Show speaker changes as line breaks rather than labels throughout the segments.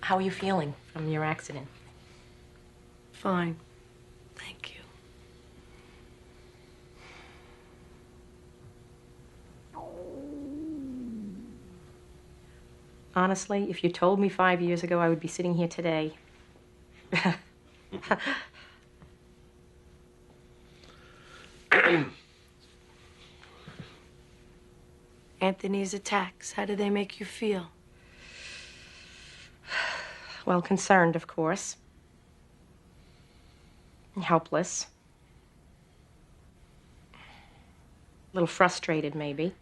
How are you feeling from your accident?
Fine. Thank you.
Honestly, if you told me 5 years ago, I would be sitting here today.
Anthony's attacks, how do they make you feel?
Well, concerned, of course. Helpless. A little frustrated, maybe.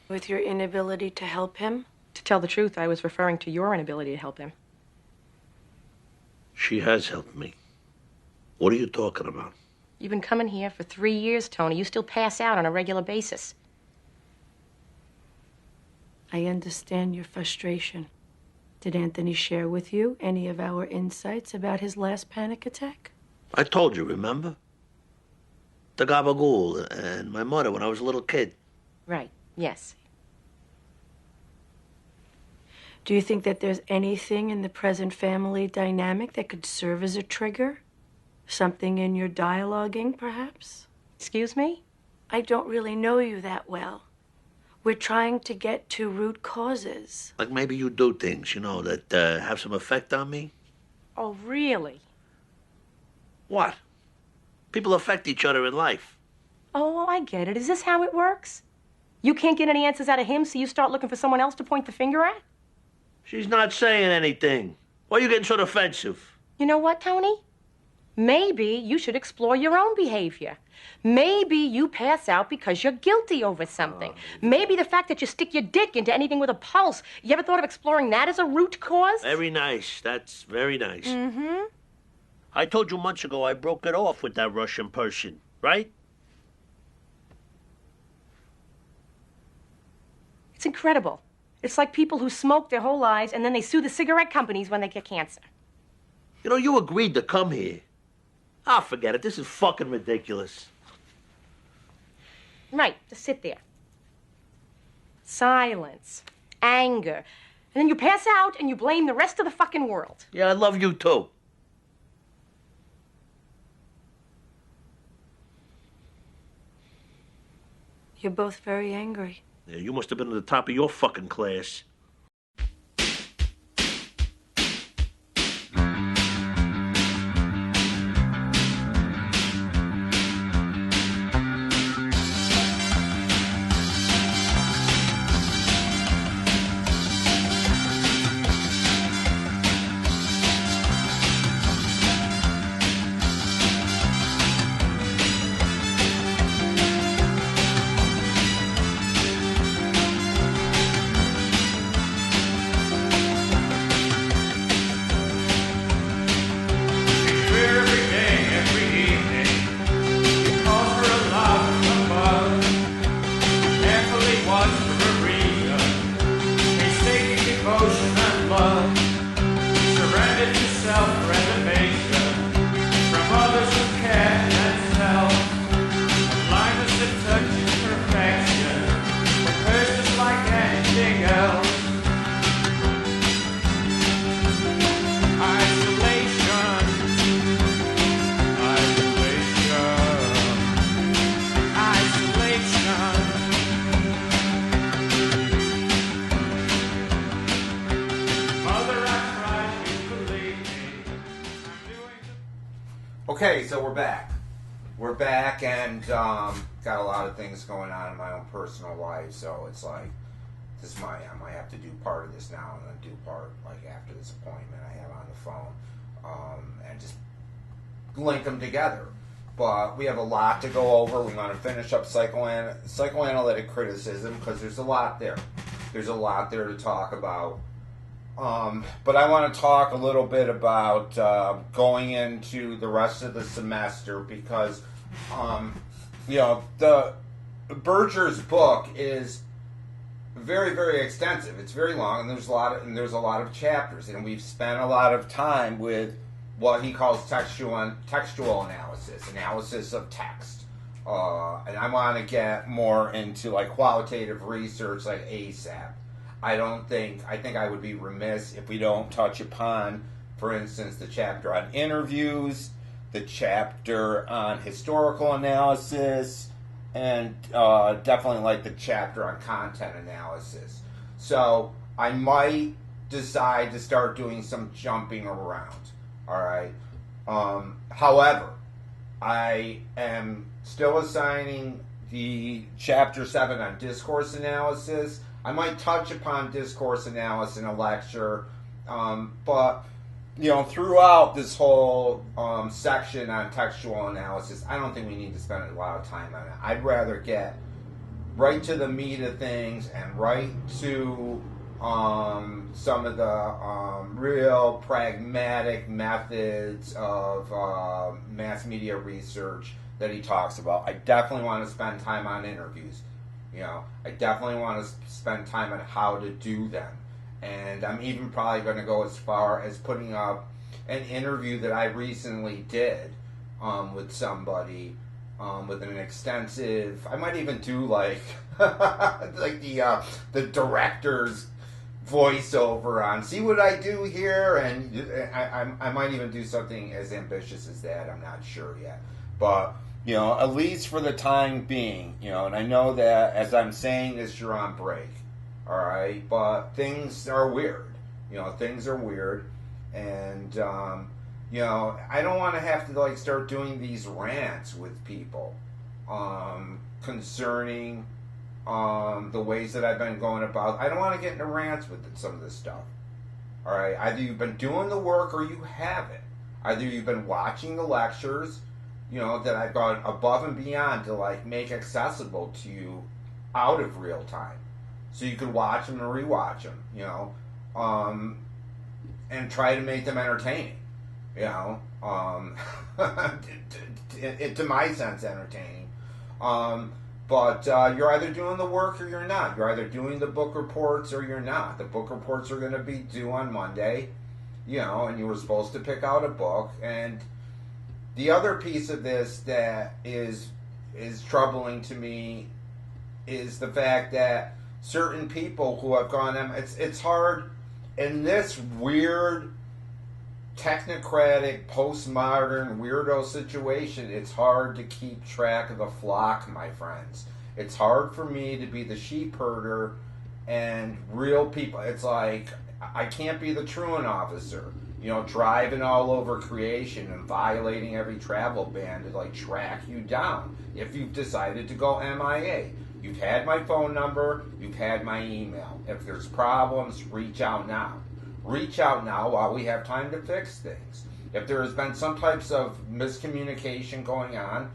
With your inability to help him?
To tell the truth, I was referring to your inability to help him.
She has helped me. What are you talking about?
You've been coming here for 3 years, Tony. You still pass out on a regular basis.
I understand your frustration. Did Anthony share with you any of our insights about his last panic attack?
I told you, remember? The gabagool and my mother when I was a little kid.
Right, yes.
Do you think that there's anything in the present family dynamic that could serve as a trigger? Something in your dialoguing, perhaps?
Excuse me?
I don't really know you that well. We're trying to get to root causes.
Like maybe you do things, that have some effect on me.
Oh, really?
What? People affect each other in life.
Oh, I get it. Is this how it works? You can't get any answers out of him, so you start looking for someone else to point the finger at?
She's not saying anything. Why are you getting so defensive?
You know what, Tony? Maybe you should explore your own behavior. Maybe you pass out because you're guilty over something. Maybe the fact that you stick your dick into anything with a pulse, you ever thought of exploring that as a root cause?
Very nice. That's very nice.
Mm-hmm.
I told you months ago I broke it off with that Russian person, right?
It's incredible. It's like people who smoke their whole lives and then they sue the cigarette companies when they get cancer.
You agreed to come here. Ah, forget it. This is fucking ridiculous.
Right, just sit there. Silence, anger, and then you pass out and you blame the rest of the fucking world.
Yeah, I love you too.
You're both very angry.
Yeah, you must have been at the top of your fucking class.
Okay, so we're back. We're back and got a lot of things going on in my own personal life, so it's like, I might have to do part of this now and then do part, like, after this appointment I have on the phone, and just link them together. But we have a lot to go over. We want to finish up psychoanalytic criticism, because there's a lot there. There's a lot there to talk about. But I want to talk a little bit about going into the rest of the semester, because the Berger's book is very, very extensive. It's very long, and there's a lot of chapters, and we've spent a lot of time with what he calls textual analysis of text. And I want to get more into like qualitative research, like ASAP. I think I would be remiss if we don't touch upon, for instance, the chapter on interviews, the chapter on historical analysis, and definitely like the chapter on content analysis. So I might decide to start doing some jumping around. All right. However, I am still assigning the chapter 7 on discourse analysis. I might touch upon discourse analysis in a lecture, but throughout this whole section on textual analysis, I don't think we need to spend a lot of time on it. I'd rather get right to the meat of things and right to some of the real pragmatic methods of mass media research that he talks about. I definitely want to spend time on interviews. I definitely want to spend time on how to do them. And I'm even probably going to go as far as putting up an interview that I recently did with somebody with an extensive. I might even do like like the director's voiceover on. See what I do here, and I might even do something as ambitious as that. I'm not sure yet, but at least for the time being, and I know that as I'm saying this, you're on break. All right, but things are weird. Things are weird, and I don't want to have to start doing these rants with people concerning the ways that I've been going about. I don't want to get into rants with some of this stuff. All right, either you've been doing the work or you haven't. Either you've been watching the lectures, that I've gone above and beyond to make accessible to you out of real time. So you could watch them and rewatch them, and try to make them entertaining, to my sense, entertaining. But you're either doing the work or you're not. You're either doing the book reports or you're not. The book reports are going to be due on Monday, and you were supposed to pick out a book. And the other piece of this that is troubling to me is the fact that certain people who have gone, it's hard in this weird, technocratic, postmodern, weirdo situation. It's hard to keep track of the flock, my friends. It's hard for me to be the sheep herder and real people. It's like I can't be the truant officer, driving all over creation and violating every travel ban to track you down if you've decided to go MIA. You've had my phone number. You've had my email. If there's problems, reach out now. Reach out now while we have time to fix things. If there has been some types of miscommunication going on,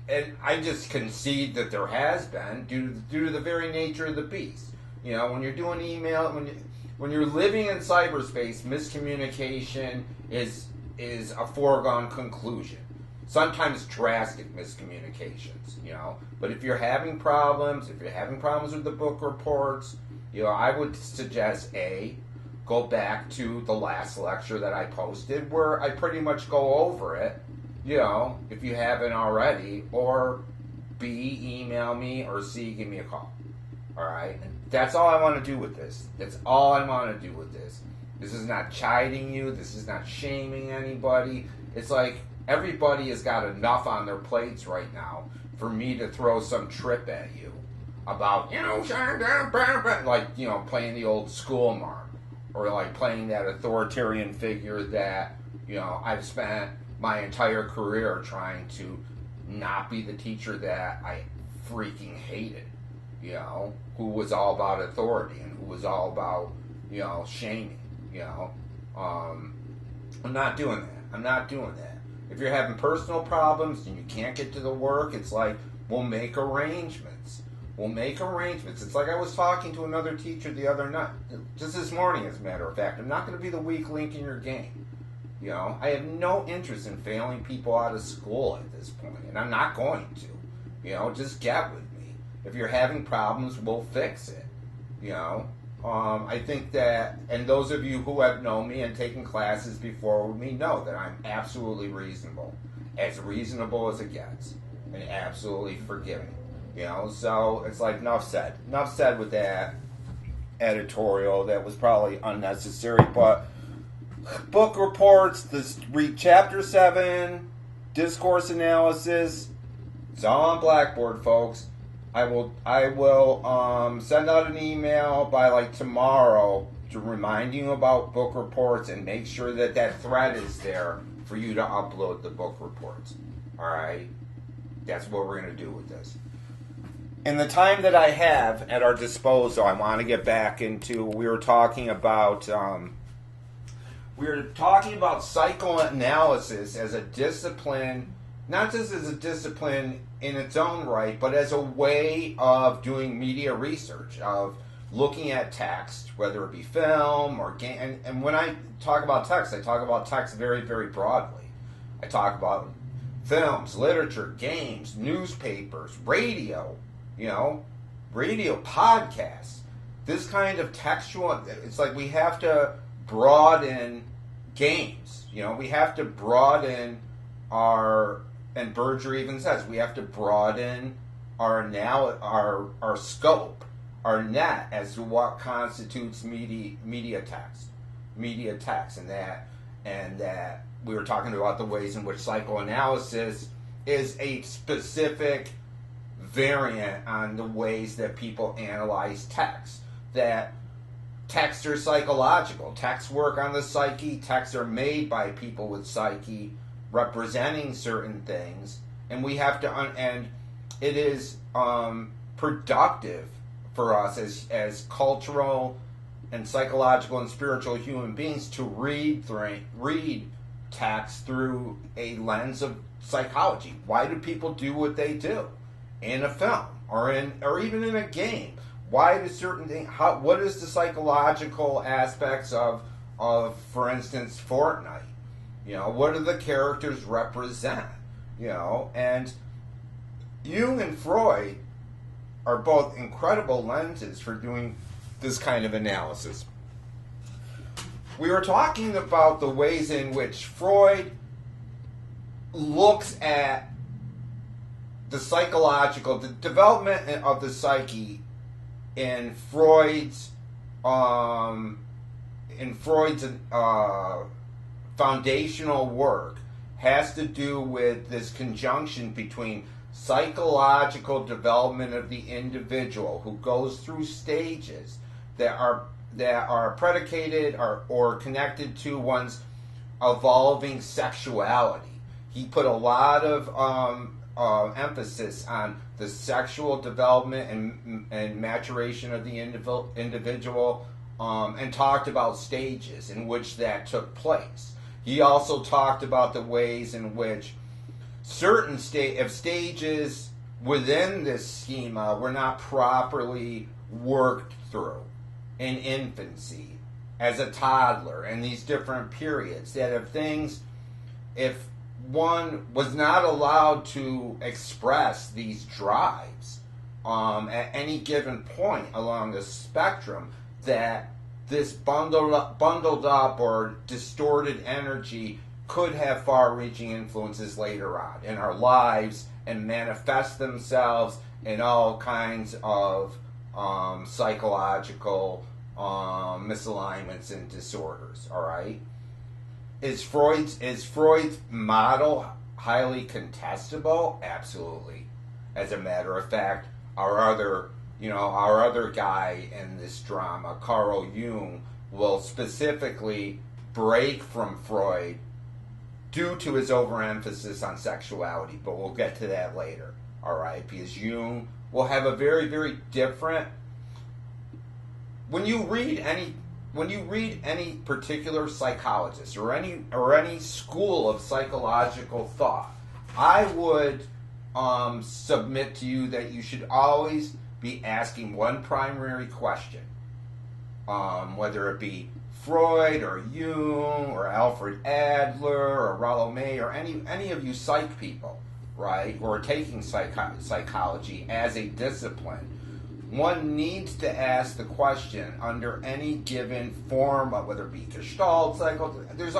and I just concede that there has been due to the very nature of the beast. When you're doing email, when you're living in cyberspace, miscommunication is a foregone conclusion. Sometimes drastic miscommunications, But if you're having problems with the book reports, I would suggest go back to the last lecture that I posted where I pretty much go over it, if you haven't already, or B, email me, or C, give me a call. All right? That's all I want to do with this. That's all I want to do with this. This is not chiding you. This is not shaming anybody. It's like everybody has got enough on their plates right now for me to throw some trip at you about, playing the old school mark, or playing that authoritarian figure that, I've spent my entire career trying to not be the teacher that I freaking hated, who was all about authority and who was all about, shaming, I'm not doing that. If you're having personal problems and you can't get to the work, it's like, we'll make arrangements. It's like I was talking to another teacher the other night, just this morning, as a matter of fact. I'm not going to be the weak link in your game. I have no interest in failing people out of school at this point, and I'm not going to. Just get with me. If you're having problems, we'll fix it. I think that, and those of you who have known me and taken classes before with me know that I'm absolutely reasonable as it gets, and absolutely forgiving. So it's like, enough said with that. editorial that was probably unnecessary, but book reports, read Chapter 7, discourse analysis. It's all on Blackboard, folks. I will send out an email by like tomorrow to remind you about book reports and make sure that that thread is there for you to upload the book reports. All right? That's what we're going to do with this. In the time that I have at our disposal, I want to get back into, we were talking about psychoanalysis as a discipline, not just as a discipline in its own right, but as a way of doing media research, of looking at text, whether it be film or game. And when I talk about text, I talk about text very, very broadly. I talk about films, literature, games, newspapers, radio, radio, podcasts. This kind of textual, it's like we have to broaden games. We have to broaden and Berger even says, we have to broaden our scope, our net as to what constitutes media text, and that we were talking about the ways in which psychoanalysis is a specific variant on the ways that people analyze text. That texts are psychological. Texts work on the psyche. Texts are made by people with psyche representing certain things, and we have to and it is productive for us as cultural and psychological and spiritual human beings to read text through a lens of psychology. Why do people do what they do in a film or even in a game? Why do certain things? What is the psychological aspects of for instance, Fortnite? What do the characters represent? And Jung and Freud are both incredible lenses for doing this kind of analysis. We were talking about the ways in which Freud looks at the development of the psyche in Freud's foundational work has to do with this conjunction between psychological development of the individual who goes through stages that are predicated or connected to one's evolving sexuality. He put a lot of emphasis on the sexual development and maturation of the individual, and talked about stages in which that took place. He also talked about the ways in which certain stages within this schema were not properly worked through in infancy, as a toddler, and these different periods that if one was not allowed to express these drives at any given point along the spectrum, that this bundled up or distorted energy could have far-reaching influences later on in our lives and manifest themselves in all kinds of psychological misalignments and disorders. All right, is Freud's model highly contestable? Absolutely. As a matter of fact, our other guy in this drama, Carl Jung, will specifically break from Freud due to his overemphasis on sexuality, but we'll get to that later, all right? Because Jung will have a very, very different. When you read any particular psychologist or any school of psychological thought, I would submit to you that you should always be asking one primary question, whether it be Freud or Jung or Alfred Adler or Rollo May or any of you psych people, right, who are taking psychology as a discipline. One needs to ask the question under any given form, whether it be Gestalt, there's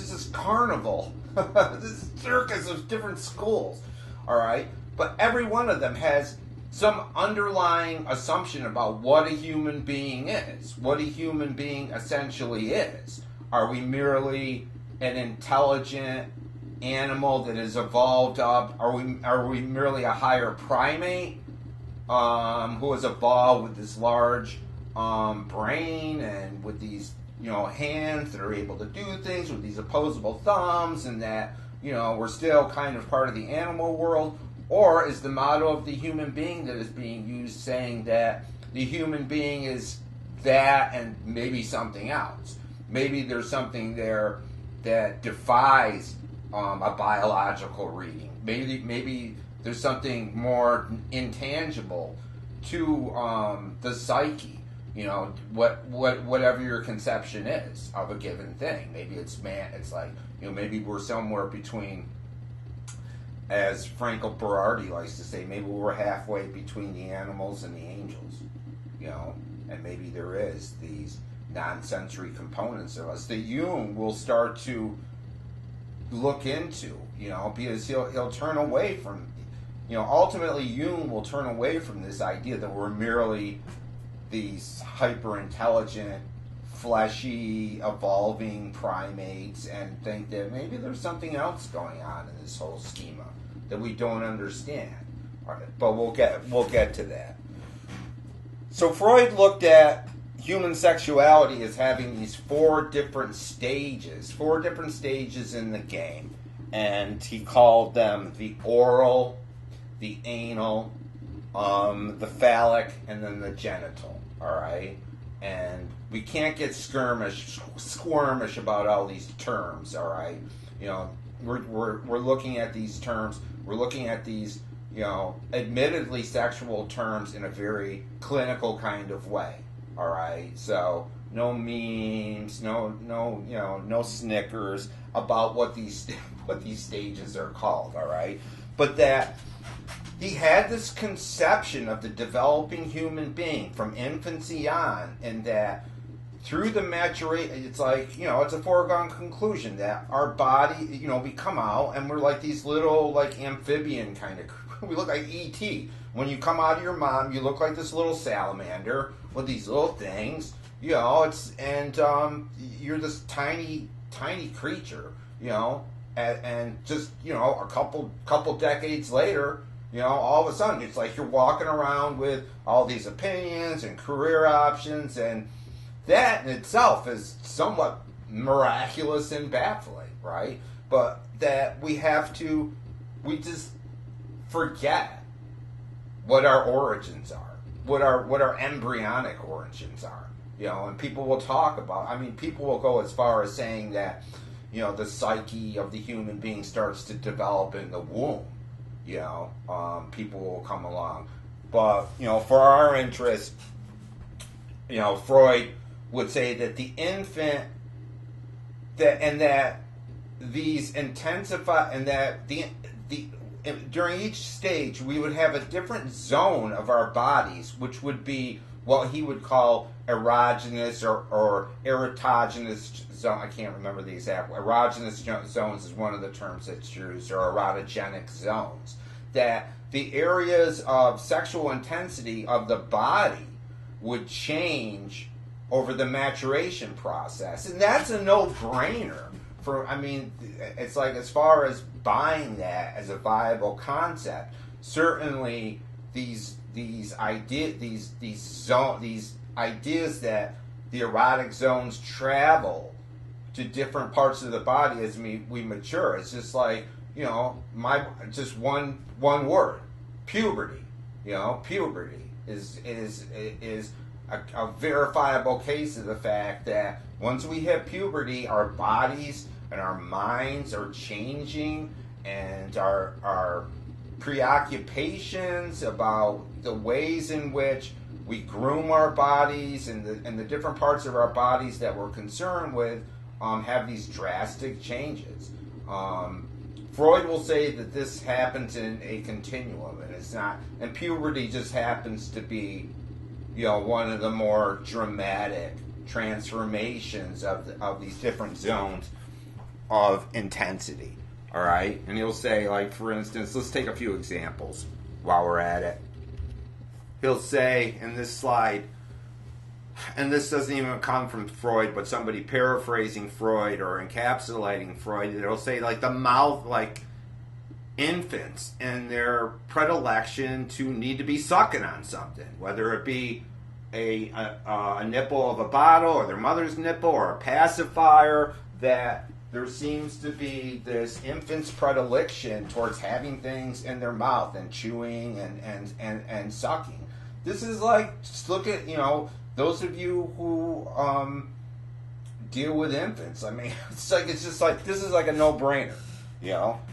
this carnival, this circus of different schools, all right? But every one of them has some underlying assumption about what a human being is, what a human being essentially is. Are we merely an intelligent animal that has evolved up? Are we merely a higher primate who has evolved with this large brain and with these hands that are able to do things, with these opposable thumbs, and that we're still kind of part of the animal world? Or is the motto of the human being that is being used saying that the human being is that and maybe something else? Maybe there's something there that defies a biological reading. Maybe there's something more intangible to the psyche. Whatever your conception is of a given thing. Maybe it's like maybe we're somewhere between, as Franco Berardi likes to say, maybe we're halfway between the animals and the angels. And maybe there is these non-sensory components of us that Jung will start to look into, because he'll turn away from, ultimately Jung will turn away from this idea that we're merely these hyper-intelligent, fleshy, evolving primates, and think that maybe there's something else going on in this whole schema that we don't understand. All right, but we'll get to that. So Freud looked at human sexuality as having these four different stages in the game, and he called them the oral, the anal, the phallic, and then the genital. All right, and we can't get squirmish about all these terms. All right, we're looking at these terms. We're looking at these admittedly sexual terms in a very clinical kind of way. All right, so no memes, no snickers about what these stages are called. All right, but that he had this conception of the developing human being from infancy on, and that through the maturation, it's like it's a foregone conclusion that our body, we come out and we're like these little like amphibian kind of. We look like E.T. When you come out of your mom, you look like this little salamander with these little things, you're this tiny creature, and just, a couple decades later, all of a sudden it's like you're walking around with all these opinions and career options, and that in itself is somewhat miraculous and baffling, right? But that we just forget what our origins are, what our embryonic origins are, and people will talk about, people will go as far as saying that, the psyche of the human being starts to develop in the womb, people will come along. But, for our interest, Freud would say that the infant, that these intensify, and that during each stage, we would have a different zone of our bodies, which would be what he would call erogenous or erotogenous zone. I can't remember the exact. Erogenous zones is one of the terms that's used, or erotogenic zones. That the areas of sexual intensity of the body would change over the maturation process, and that's a no-brainer. It's like, as far as buying that as a viable concept, certainly these ideas that the erotic zones travel to different parts of the body as we mature. It's just like, just one word, puberty. Puberty is a verifiable case of the fact that once we hit puberty, our bodies and our minds are changing, and our preoccupations about the ways in which we groom our bodies and the different parts of our bodies that we're concerned with have these drastic changes. Freud will say that this happens in a continuum, and it's not. And puberty just happens to be, one of the more dramatic transformations of these different zones of intensity. All right, and he'll say, like, for instance, let's take a few examples while we're at it. he'll say in this slide, and this doesn't even come from Freud, but somebody paraphrasing Freud or encapsulating Freud, it'll say like the mouth, like infants and their predilection to need to be sucking on something, whether it be a nipple of a bottle or their mother's nipple or a pacifier, that there seems to be this infant's predilection towards having things in their mouth and chewing and sucking. This is like, just look at, those of you who deal with infants. I mean, it's just like this is like a no-brainer.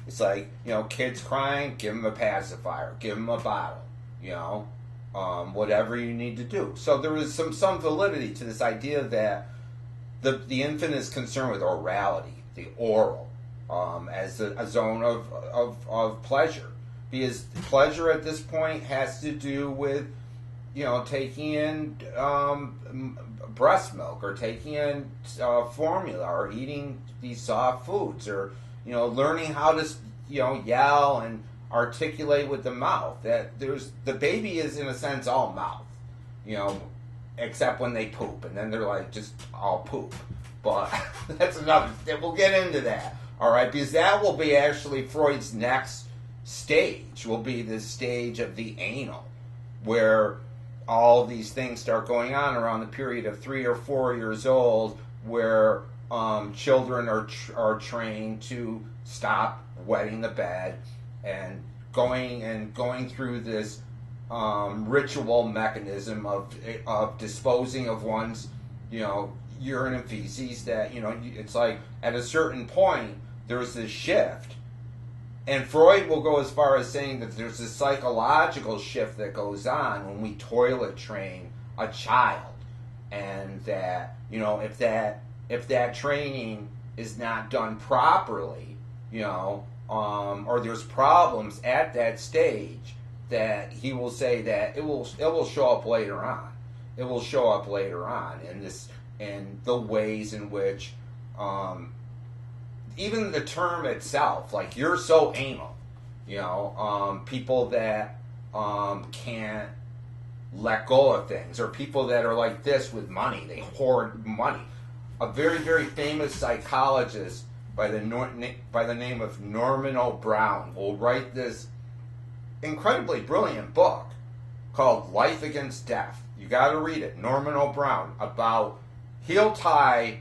It's like, kids crying, give them a pacifier, give them a bottle, whatever you need to do. So there is some validity to this idea that the infant is concerned with orality, the oral, as a zone of pleasure. Because pleasure at this point has to do with, taking in breast milk, or taking in formula, or eating these soft foods, or learning how to yell and articulate with the mouth. That the baby is in a sense all mouth, except when they poop, and then they're like just all poop. But that's another. We'll get into that, all right? Because that will be actually Freud's next stage. Will be the stage of the anal, where all these things start going on around the period of 3 or 4 years old, where children are trained to stop wetting the bed and going through this ritual mechanism of disposing of one's urine and feces. That it's like at a certain point there's this shift. And Freud will go as far as saying that there's a psychological shift that goes on when we toilet train a child, and that if that training is not done properly, or there's problems at that stage, that he will say that it will show up later on. It will show up later on in the ways in which. Even the term itself, like, you're so anal, people that can't let go of things, or people that are like this with money, they hoard money. A very, very famous psychologist by the name of Norman O'Brown will write this incredibly brilliant book called Life Against Death. You got to read it. Norman O'Brown, he'll tie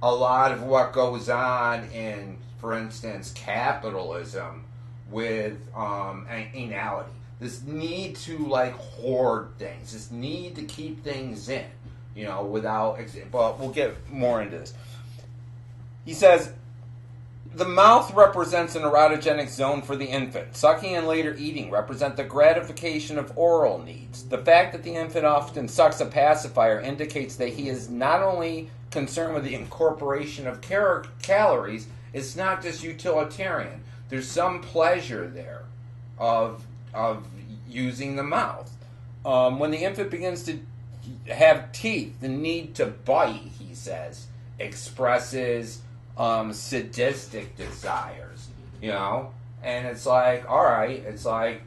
a lot of what goes on in, for instance, capitalism with anality. This need to hoard things. This need to keep things in, without. But we'll get more into this. He says, the mouth represents an erotogenic zone for the infant. Sucking and later eating represent the gratification of oral needs. The fact that the infant often sucks a pacifier indicates that he is not only concerned with the incorporation of calories, it's not just utilitarian. There's some pleasure there of using the mouth. When the infant begins to have teeth, the need to bite, he says, expresses sadistic desires, and it's like, all right, it's like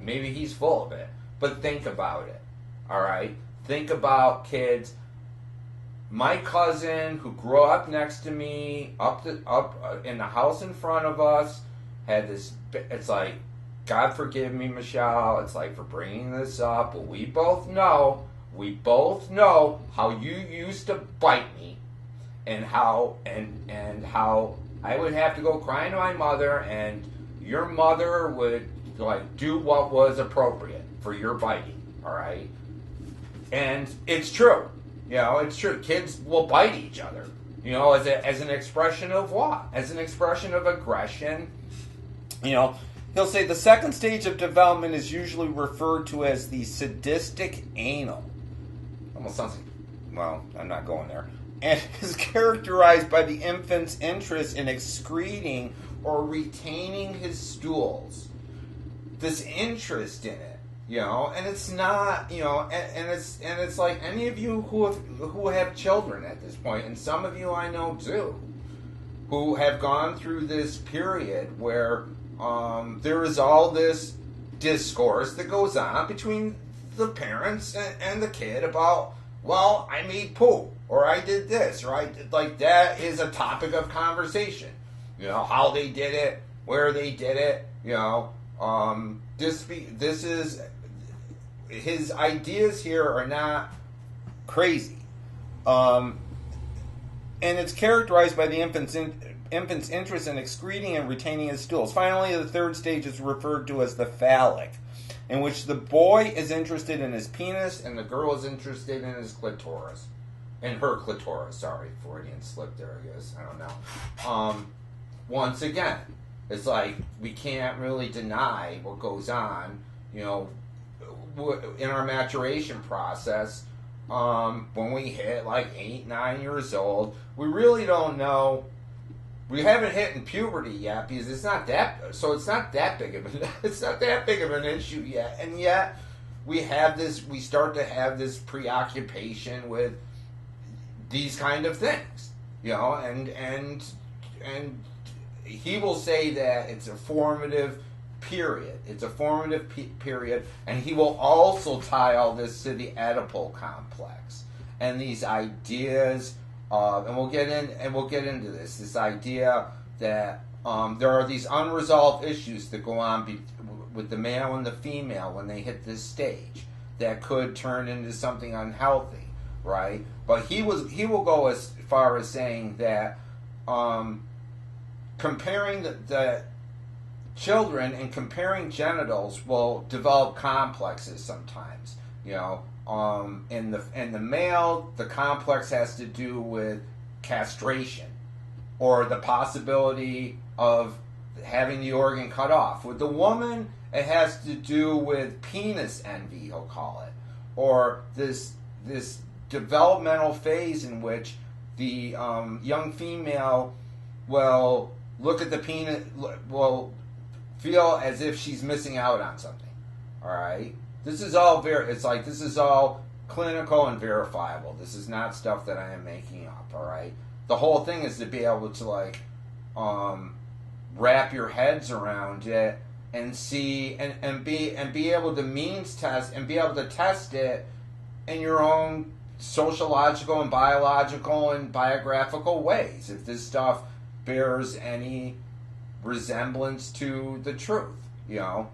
maybe he's full of it, but think about it, all right? Think about kids. My cousin, who grew up next to me, up in the house in front of us, had this. It's like, God forgive me, Michelle. It's like, for bringing this up, but we both know how you used to bite me, and how I would have to go crying to my mother, and your mother would do what was appropriate for your biting. All right, and it's true. It's true. Kids will bite each other, as an expression of what? As an expression of aggression. He'll say the second stage of development is usually referred to as the sadistic anal. Almost sounds like, well, I'm not going there. And is characterized by the infant's interest in excreting or retaining his stools. This interest in it. And it's not, and it's like any of you who have children at this point, and some of you I know too, who have gone through this period where there is all this discourse that goes on between the parents and the kid about, well, I made poo, or I did this, or I did, like, that is a topic of conversation. You know, how they did it, where they did it, you know. This is, his ideas here are not crazy. And it's characterized by the infant's interest in excreting and retaining his stools. Finally, the third stage is referred to as the phallic, in which the boy is interested in his penis and the girl is interested in his clitoris. In her clitoris, sorry. Freudian slip there, I guess. I don't know. Once again, it's like we can't really deny what goes on, you know, in our maturation process. When we hit like 8, 9 years old, we really don't know. We haven't hit in puberty yet because it's not that big of an issue yet, and yet we start to have this preoccupation with these kind of things, you know, and he will say that it's a formative period. It's a formative period, and he will also tie all this to the Oedipal complex and these ideas. And we'll get into this idea that there are these unresolved issues that go on with the male and the female when they hit this stage that could turn into something unhealthy, right? But he will go as far as saying that comparing the children and comparing genitals will develop complexes sometimes, you know. In the male, the complex has to do with castration or the possibility of having the organ cut off. With the woman, it has to do with penis envy, he'll call it, or this developmental phase in which the young female will look at the penis, will feel as if she's missing out on something. All right. This is all this is all clinical and verifiable. This is not stuff that I am making up, all right? The whole thing is to be able to wrap your heads around it and see and be able to means test and be able to test it in your own sociological and biological and biographical ways if this stuff bears any resemblance to the truth, you know.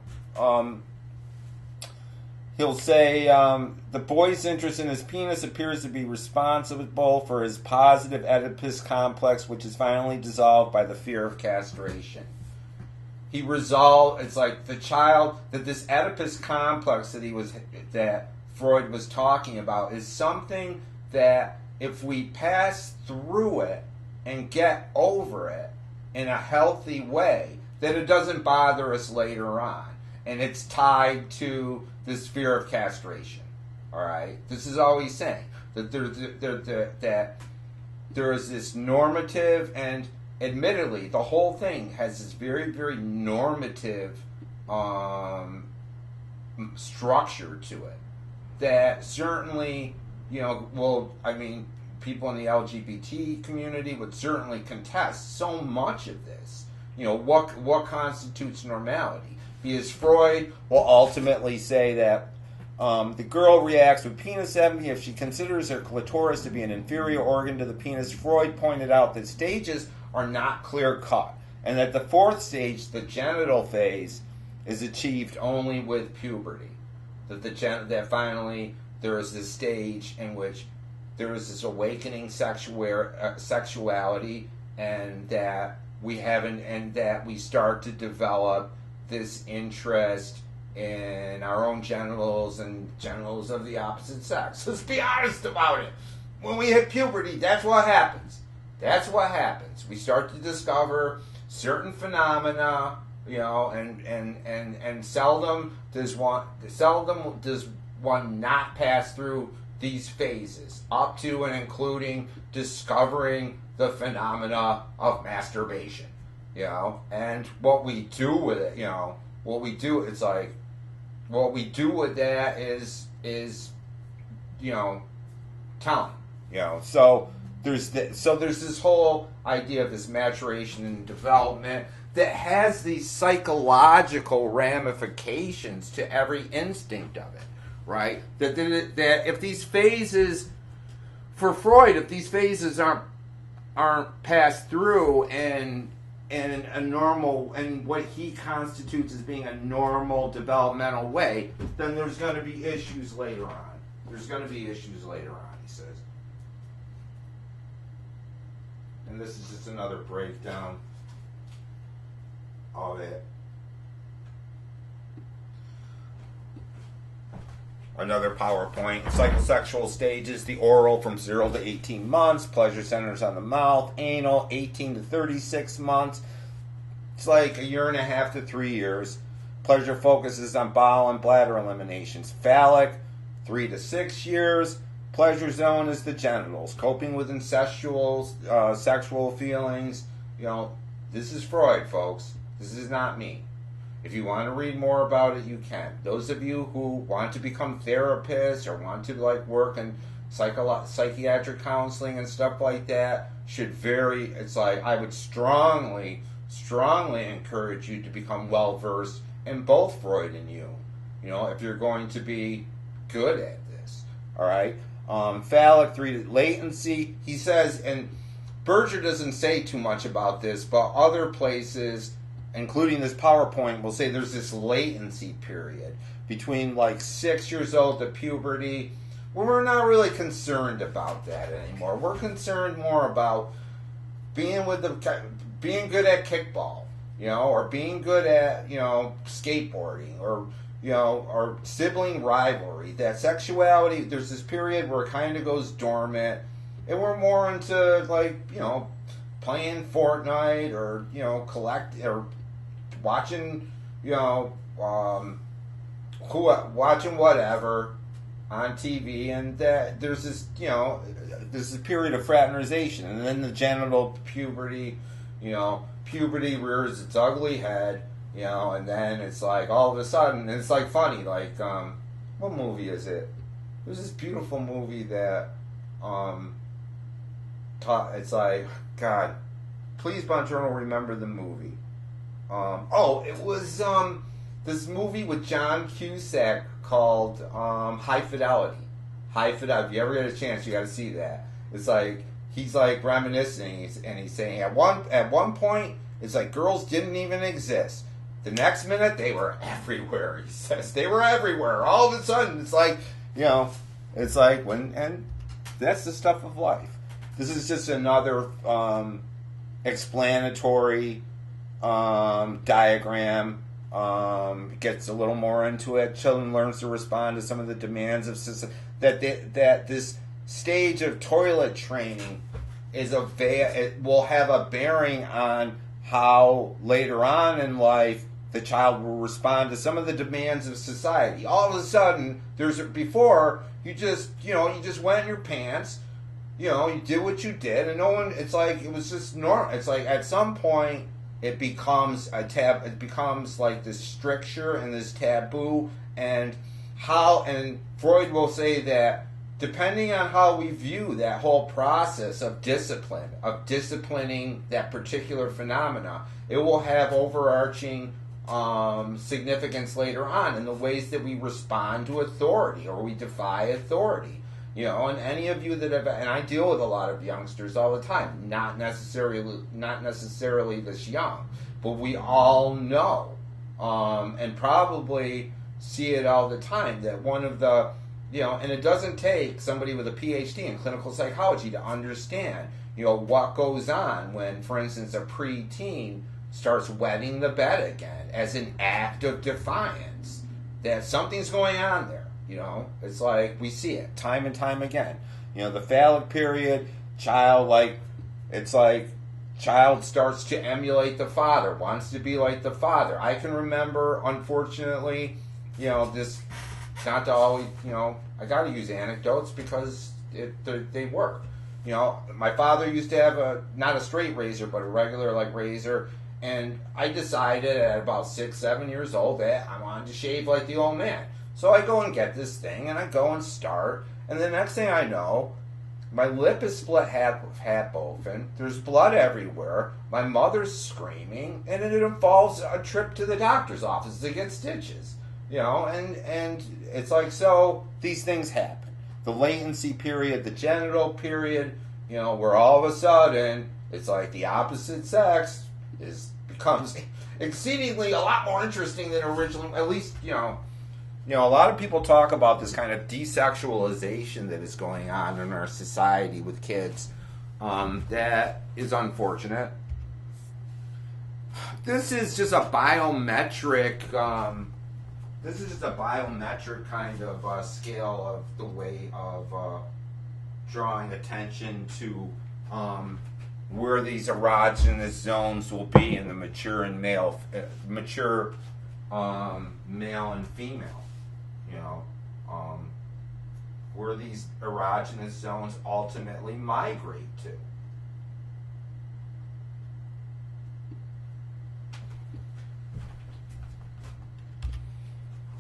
He'll say the boy's interest in his penis appears to be responsible for his positive Oedipus complex, which is finally dissolved by the fear of castration. It's like the child, that this Oedipus complex that Freud was talking about is something that if we pass through it and get over it in a healthy way, that it doesn't bother us later on. And it's tied to this fear of castration. All right? This is all he's saying. That there is this normative, and admittedly, the whole thing has this very, very normative structure to it. That certainly, you know, people in the LGBT community would certainly contest so much of this. You know, what constitutes normality? Because Freud will ultimately say that the girl reacts with penis envy if she considers her clitoris to be an inferior organ to the penis. Freud pointed out that stages are not clear-cut, and that the fourth stage, the genital phase, is achieved only with puberty. That finally there is this stage in which there is this awakening sexuality, and that we start to develop this interest in our own genitals and genitals of the opposite sex. Let's be honest about it. When we hit puberty, that's what happens. That's what happens. We start to discover certain phenomena, you know, and seldom does one not pass through these phases, up to and including discovering the phenomena of masturbation. You know, and what we do with it, you know, what we do with that is, you know, telling, you know. So there's this whole idea of this maturation and development that has these psychological ramifications to every instinct of it, right? That if these phases, for Freud, if these phases aren't passed through and a normal, and what he constitutes as being a normal developmental way, then there's going to be issues later on. There's going to be issues later on, he says. And this is just another breakdown of it. Another PowerPoint. Psychosexual stages: the oral from 0 to 18 months, pleasure centers on the mouth, anal 18 to 36 months. It's like a year and a half to 3 years. Pleasure focuses on bowel and bladder eliminations. Phallic, 3 to 6 years. Pleasure zone is the genitals. Coping with incestual sexual feelings. You know, this is Freud, folks. This is not me. If you want to read more about it, you can. Those of you who want to become therapists or want to work in psychiatric counseling and stuff like that should I would strongly encourage you to become well versed in both Freud and Jung. You know, if you're going to be good at this. All right. Phallic 3 latency. He says, and Berger doesn't say too much about this, but other places, including this PowerPoint, will say there's this latency period between 6 years old to puberty. Well, we're not really concerned about that anymore. We're concerned more about being good at kickball, or being good at, skateboarding, or or sibling rivalry. That sexuality, there's this period where it kind of goes dormant, and we're more into playing Fortnite or watching watching whatever on TV, and that there's this period of fraternization, and then the genital puberty, puberty rears its ugly head, and then it's all of a sudden, it's funny, what movie is it? There's this beautiful movie that it's God, please Bongiorno, remember the movie. It was this movie with John Cusack called High Fidelity. High Fidelity. If you ever get a chance, you got to see that. It's he's reminiscing, and he's saying at one point it's girls didn't even exist. The next minute they were everywhere. He says they were everywhere. All of a sudden it's it's when, and that's the stuff of life. This is just another explanatory diagram. Gets a little more into it. Children learns to respond to some of the demands of society. That this stage of toilet training it will have a bearing on how later on in life the child will respond to some of the demands of society. All of a sudden, before you just went in your pants, you did what you did, and no one. It's it was just normal. It's at some point it becomes a tab. It becomes this stricture and this taboo, and Freud will say that depending on how we view that whole process of disciplining that particular phenomena, it will have overarching significance later on in the ways that we respond to authority or we defy authority. And any of you that have, and I deal with a lot of youngsters all the time, not necessarily this young, but we all know, and probably see it all the time, that one of the, and it doesn't take somebody with a PhD in clinical psychology to understand, what goes on when, for instance, a preteen starts wetting the bed again as an act of defiance, that something's going on there. It's we see it time and time again. The phallic period, child child starts to emulate the father, wants to be like the father. I can remember, unfortunately, this, not to always, I got to use anecdotes because they work. My father used to have not a straight razor, but a regular razor, and I decided at about 6-7 years old that I wanted to shave like the old man. So I go and get this thing, and I go and start, and the next thing I know, my lip is split half open, there's blood everywhere, my mother's screaming, and it involves a trip to the doctor's office to get stitches. You know, and it's like, so these things happen. The latency period, the genital period, you know, where all of a sudden it's like the opposite sex becomes exceedingly a lot more interesting than originally. At least, you know, a lot of people talk about this kind of desexualization that is going on in our society with kids. That is unfortunate. This is just a biometric. This is just a biometric kind of scale of the way of drawing attention to where these erogenous zones will be in the mature male and female. You know, where these erogenous zones ultimately migrate to.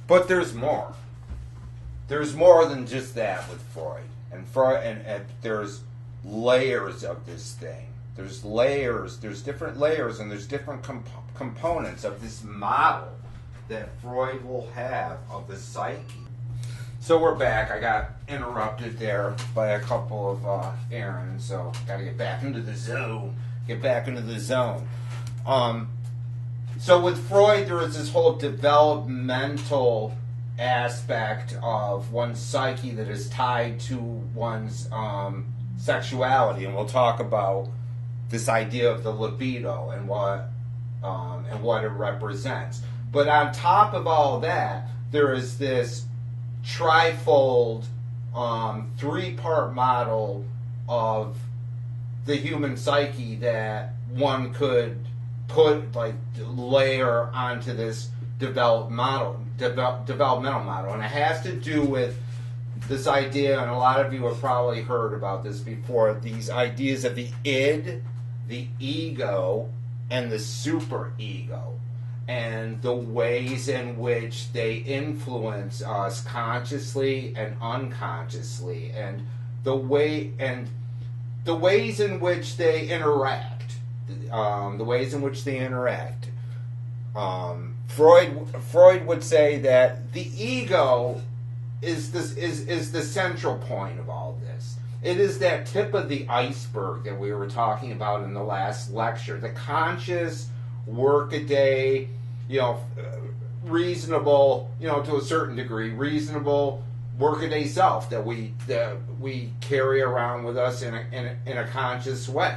But there's more. There's more than just that with Freud. And there's layers of this thing. There's layers, there's different layers, and there's different components of this model that Freud will have of the psyche. So we're back. I got interrupted there by a couple of errands, so got to get back into the zone. So with Freud, there is this whole developmental aspect of one's psyche that is tied to one's sexuality, and we'll talk about this idea of the libido and what it represents. But on top of all that, there is this trifold, three-part model of the human psyche that one could put, like, layer onto this developmental model. And it has to do with this idea, and a lot of you have probably heard about this before, these ideas of the id, the ego, and the superego, and the ways in which they influence us consciously and unconsciously, and the ways in which they interact. Freud would say that the ego is the central point of all this. It is that tip of the iceberg that we were talking about in the last lecture. The conscious, workaday, reasonable, to a certain degree, reasonable workaday self that we carry around with us in a conscious way.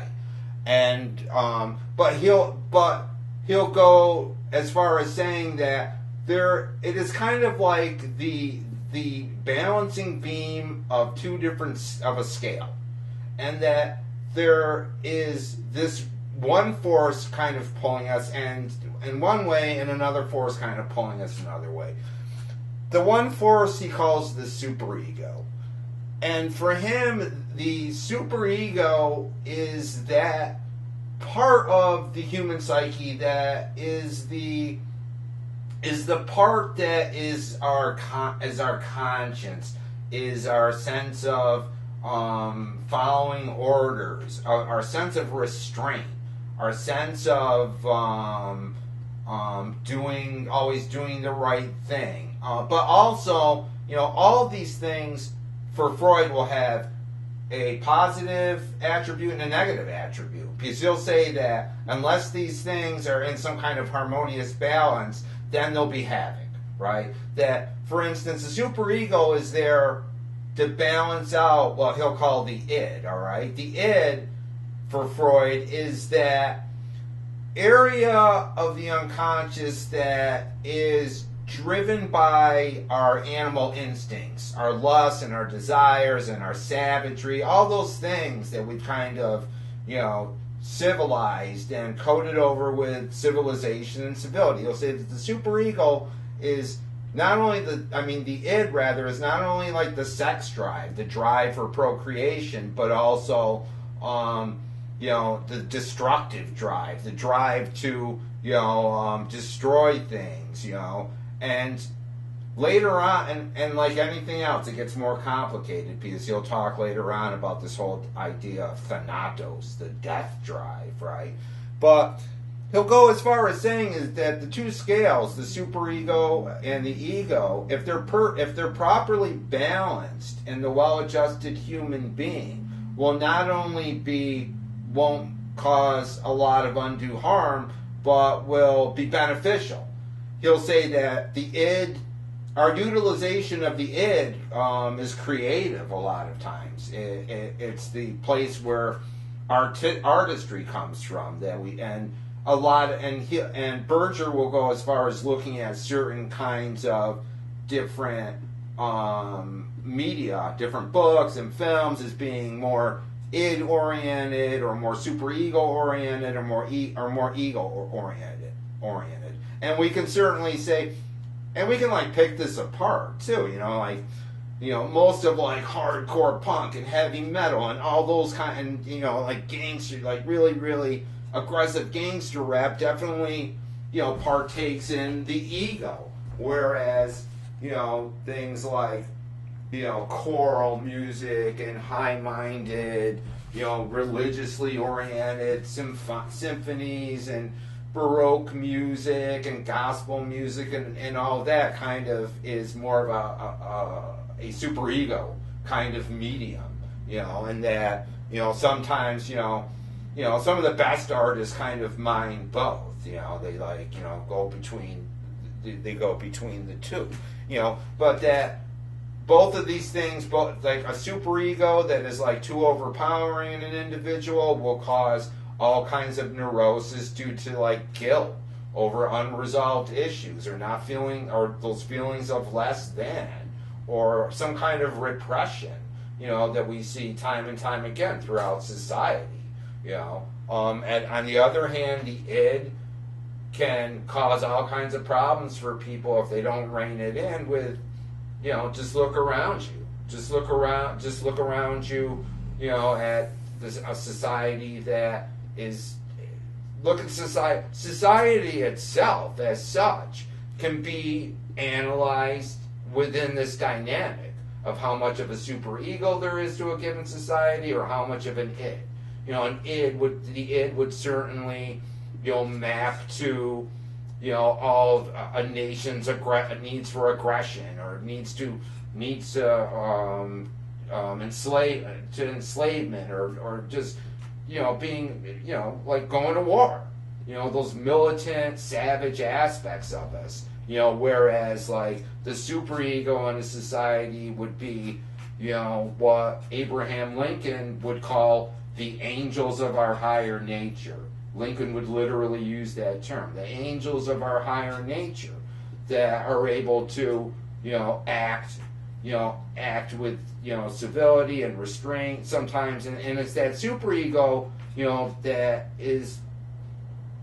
And but he'll go as far as saying that it is kind of like the balancing beam of of a scale, and that there is this one force kind of pulling us in one way, and another force kind of pulling us another way. The one force he calls the superego. And for him, the superego is that part of the human psyche that is the part that is our conscience, is our sense of following orders, our sense of restraint, our sense of always doing the right thing. But also, all of these things for Freud will have a positive attribute and a negative attribute. Because he'll say that unless these things are in some kind of harmonious balance, then they'll be havoc, right? That, for instance, the superego is there to balance out what he'll call the id, all right? The id, for Freud, is that area of the unconscious that is driven by our animal instincts, our lusts and our desires and our savagery, all those things that we kind of, civilized and coated over with civilization and civility. He'll say that the superego is not only the id rather, is not only like the sex drive, the drive for procreation, but also, the destructive drive, the drive to, destroy things, and later on, and like anything else, it gets more complicated because he'll talk later on about this whole idea of thanatos, the death drive, right? But he'll go as far as saying is that the two scales, the superego and the ego, if they're properly balanced in the well-adjusted human being, will not only won't cause a lot of undue harm, but will be beneficial. He'll say that the id, our utilization of the id, is creative a lot of times. It's the place where artistry comes from. And Berger will go as far as looking at certain kinds of different media, different books and films as being more id oriented or more superego oriented or more ego oriented. And we can certainly say, and we can like pick this apart too, most of like hardcore punk and heavy metal and all those kind, and like gangster, like really, really aggressive gangster rap definitely, partakes in the ego. Whereas, things like, choral music and high-minded, religiously oriented symphonies and Baroque music and gospel music and all that kind of is more of a superego kind of medium, and that, sometimes, some of the best artists kind of mine both, they like, go between the two, but that both of these things, both like a superego that is like too overpowering in an individual will cause all kinds of neurosis due to like guilt over unresolved issues or not feeling, or those feelings of less than, or some kind of repression, that we see time and time again throughout society, and on the other hand, the id can cause all kinds of problems for people if they don't rein it in with, just look around you. Just look around you, at a society that is, look at society. Society itself, as such, can be analyzed within this dynamic of how much of a superego there is to a given society or how much of an id. The id would certainly, map to, all of a nation's needs for aggression or needs to enslavement or just, being, like going to war, those militant, savage aspects of us, whereas like the superego in a society would be, what Abraham Lincoln would call the angels of our higher nature. Lincoln would literally use that term, the angels of our higher nature that are able to, act with, civility and restraint sometimes, and it's that superego, that is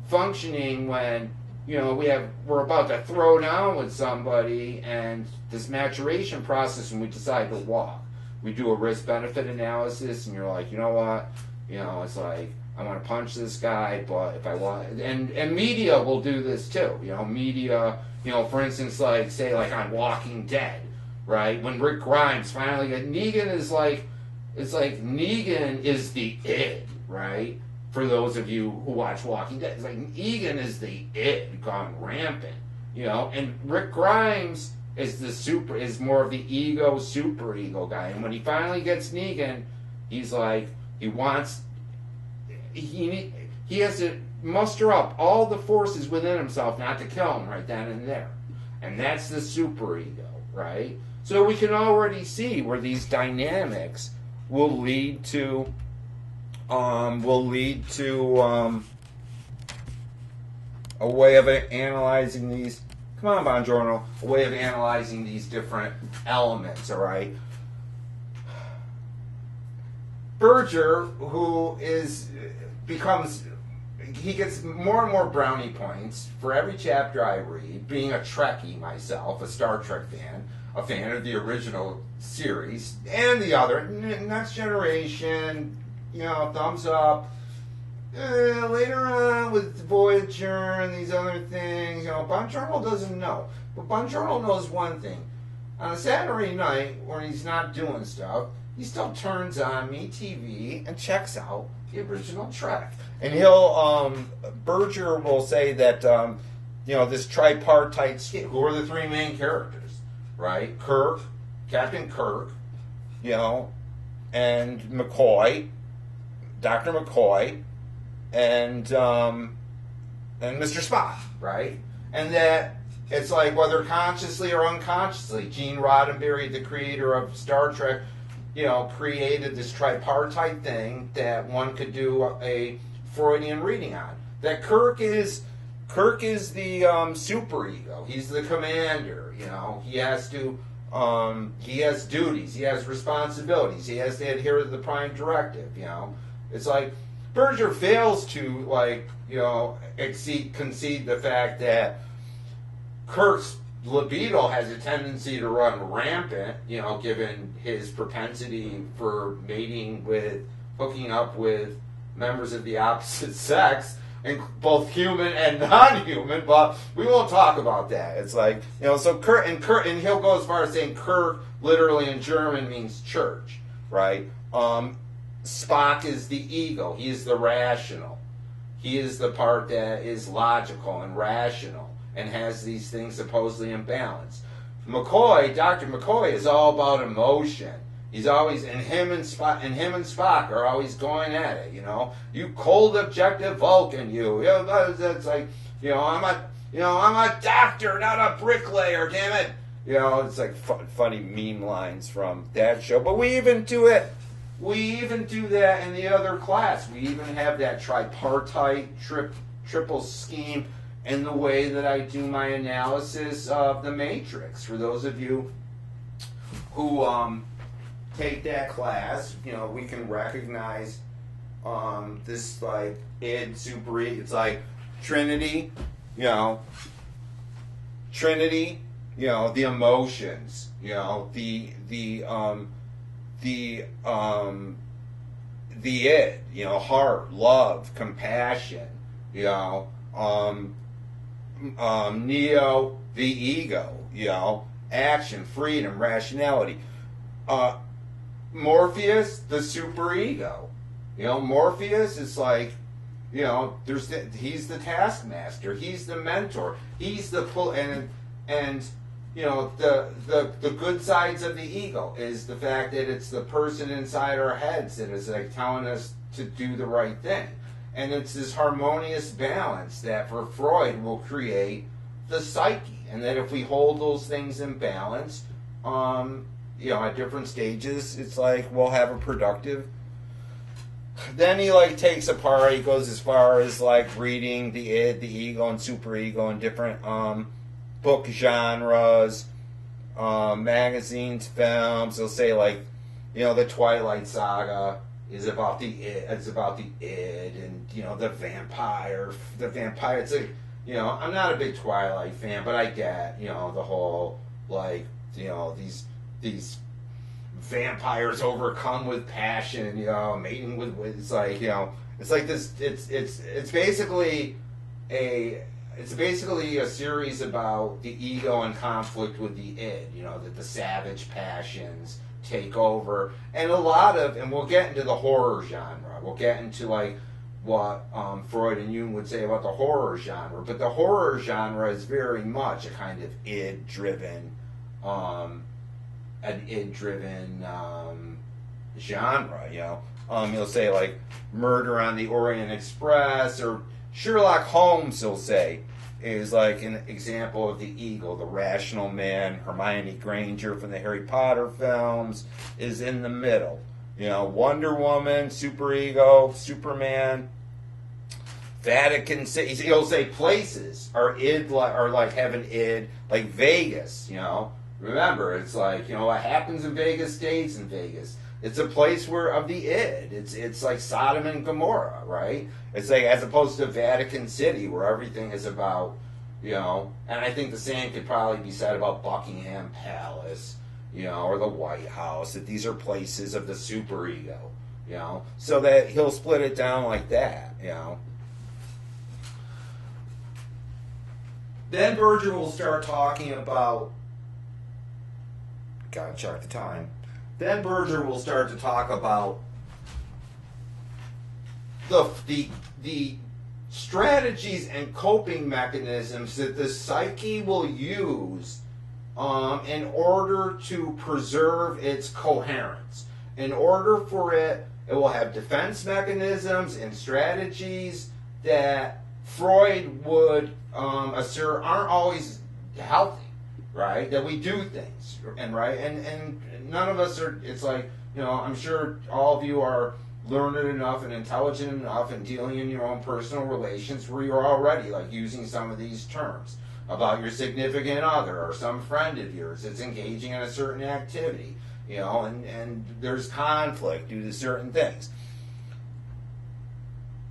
functioning when, we're about to throw down with somebody and this maturation process when we decide to walk. We do a risk-benefit analysis and you're like, you know what, it's like, I want to punch this guy, but if I want, and media will do this too. Media, for instance, like say like on Walking Dead, right? When Rick Grimes finally got Negan is like, it's like Negan is the id, right? For those of you who watch Walking Dead, it's like Negan is the id gone rampant, and Rick Grimes is more of the ego, superego guy. And when he finally gets Negan, he's like, he has to muster up all the forces within himself not to kill him right then and there. And that's the superego, right? So we can already see where these dynamics will lead to a way of analyzing these. Come on, Buongiorno. A way of analyzing these different elements, all right? Berger, who he gets more and more brownie points for every chapter I read, being a Trekkie myself, a Star Trek fan, a fan of the original series, and the other, Next Generation, thumbs up. Later on with Voyager and these other things, Buongiorno doesn't know. But Buongiorno knows one thing. On a Saturday night, when he's not doing stuff, he still turns on MeTV and checks out the original Trek. And he'll, Berger will say that, this tripartite scheme, who are the three main characters, right? Kirk, Captain Kirk, and McCoy, Dr. McCoy, and Mr. Spock, right? And that it's like, whether consciously or unconsciously, Gene Roddenberry, the creator of Star Trek, created this tripartite thing that one could do a Freudian reading on. That Kirk is the superego. He's the commander. He has to. He has duties. He has responsibilities. He has to adhere to the prime directive. It's like Berger fails to concede the fact that Kirk's libido has a tendency to run rampant, given his propensity for hooking up with members of the opposite sex, and both human and non-human, but we won't talk about that. It's like, so Kirk, and he'll go as far as saying Kirk literally in German means church, right? Spock is the ego. He is the rational. He is the part that is logical and rational and has these things supposedly in balance. Dr. McCoy is all about emotion. He's always, and him and Spock are always going at it. You cold, objective Vulcan, you. It's like, I'm a doctor, not a bricklayer. Damn it. It's like funny meme lines from that show. But we even do it. We even do that in the other class. We even have that tripartite triple scheme in the way that I do my analysis of the Matrix. For those of you who take that class, we can recognize this like id, super id. It's like Trinity, the emotions, the id, heart, love, compassion, Neo, the ego, action, freedom, rationality. Morpheus, the superego. Morpheus is like, he's the taskmaster, he's the mentor, he's the the good sides of the ego is the fact that it's the person inside our heads that is like telling us to do the right thing. And it's this harmonious balance that for Freud will create the psyche. And that if we hold those things in balance, at different stages, it's like we'll have a productive. Then he takes apart, he goes as far as reading the id, the ego, and superego in different book genres, magazines, films. He'll say the Twilight Saga is about the id, and the vampire. It's like, I'm not a big Twilight fan, but I get the whole these vampires overcome with passion, mating with it's like this. It's basically a series about the ego in conflict with the id. That the savage passions take over, and and we'll get into the horror genre. We'll get into what Freud and Jung would say about the horror genre, but the horror genre is very much a kind of id-driven, genre. He'll say Murder on the Orient Express, or Sherlock Holmes. He'll say is an example of the ego, the rational man. Hermione Granger from the Harry Potter films is in the middle. Wonder Woman, superego, Superman, Vatican City. He'll say places are have an id, like Vegas. Remember, it's what happens in Vegas stays in Vegas. It's a place of the id. It's like Sodom and Gomorrah, right? It's as opposed to Vatican City, where everything is about, and I think the same could probably be said about Buckingham Palace, or the White House, that these are places of the superego, so that he'll split it down like that, Then Berger will start talking about, gotta check the time, then Berger will start to talk about the strategies and coping mechanisms that the psyche will use in order to preserve its coherence. In order for it will have defense mechanisms and strategies that Freud would assert aren't always healthy, right? That we do things, and right, and none of us are. It's like, I'm sure all of you are learned enough and intelligent enough and dealing in your own personal relations where you're already like using some of these terms about your significant other or some friend of yours that's engaging in a certain activity, and there's conflict due to certain things.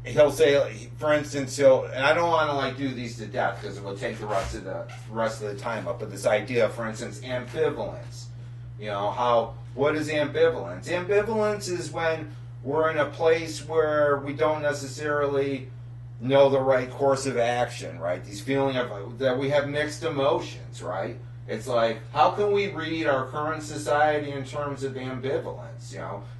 He'll say, for instance, and I don't want to like do these to death because it will take the rest of the time up, but this idea, for instance, ambivalence. What is ambivalence? Ambivalence is when we're in a place where we don't necessarily know the right course of action, right? These feeling of that we have mixed emotions, right? It's like, how can we read our current society in terms of ambivalence?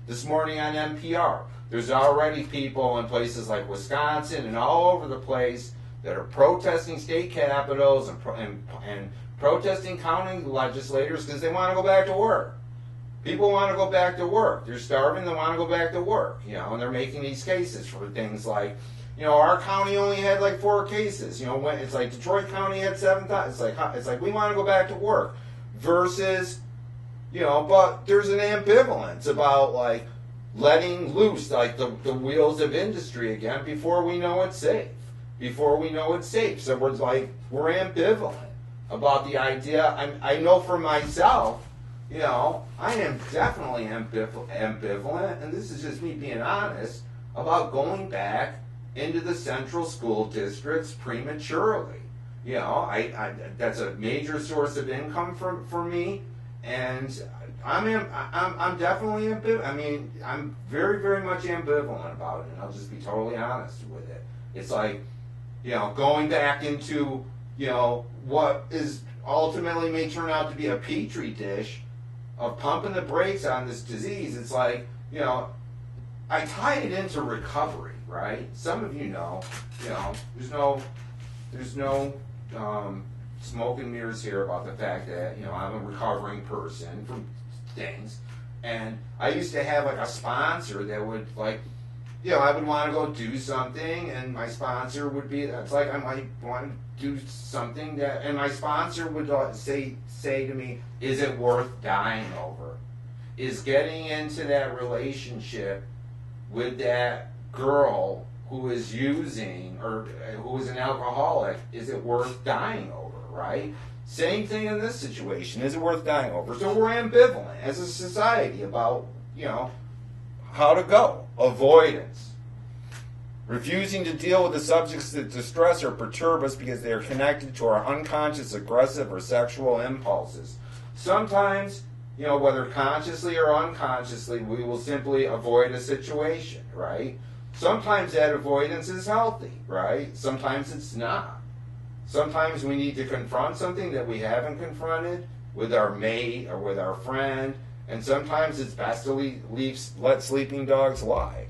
This morning on NPR, there's already people in places like Wisconsin and all over the place that are protesting state capitals and protesting county legislators because they want to go back to work. People want to go back to work. They're starving. They want to go back to work. And they're making these cases for things like, our county only had like 4 cases. When it's like Detroit County had 7,000. It's like we want to go back to work. Versus, but there's an ambivalence about like letting loose like the wheels of industry again before we know it's safe. So we're ambivalent about the idea. I know for myself. I am definitely ambivalent, and this is just me being honest, about going back into the central school districts prematurely. That's a major source of income for me, and I'm definitely ambivalent. I mean, I'm very, very much ambivalent about it, and I'll just be totally honest with it. It's like, going back into, what is ultimately may turn out to be a petri dish of pumping the brakes on this disease. It's like, I tie it into recovery, right? Some of there's no smoke and mirrors here about the fact that, I'm a recovering person from things. And I used to have like a sponsor that would like, I would want to go do something, and my sponsor would be, it's like I might want to do something that, and my sponsor would say to me, is it worth dying over? Is getting into that relationship with that girl who is using or who is an alcoholic, is it worth dying over, right? Same thing in this situation. Is it worth dying over? So we're ambivalent as a society about, how to go. Avoidance. Refusing to deal with the subjects that distress or perturb us because they are connected to our unconscious, aggressive, or sexual impulses. Sometimes, whether consciously or unconsciously, we will simply avoid a situation, right? Sometimes that avoidance is healthy, right? Sometimes it's not. Sometimes we need to confront something that we haven't confronted with our mate or with our friend, and sometimes it's best to let sleeping dogs lie.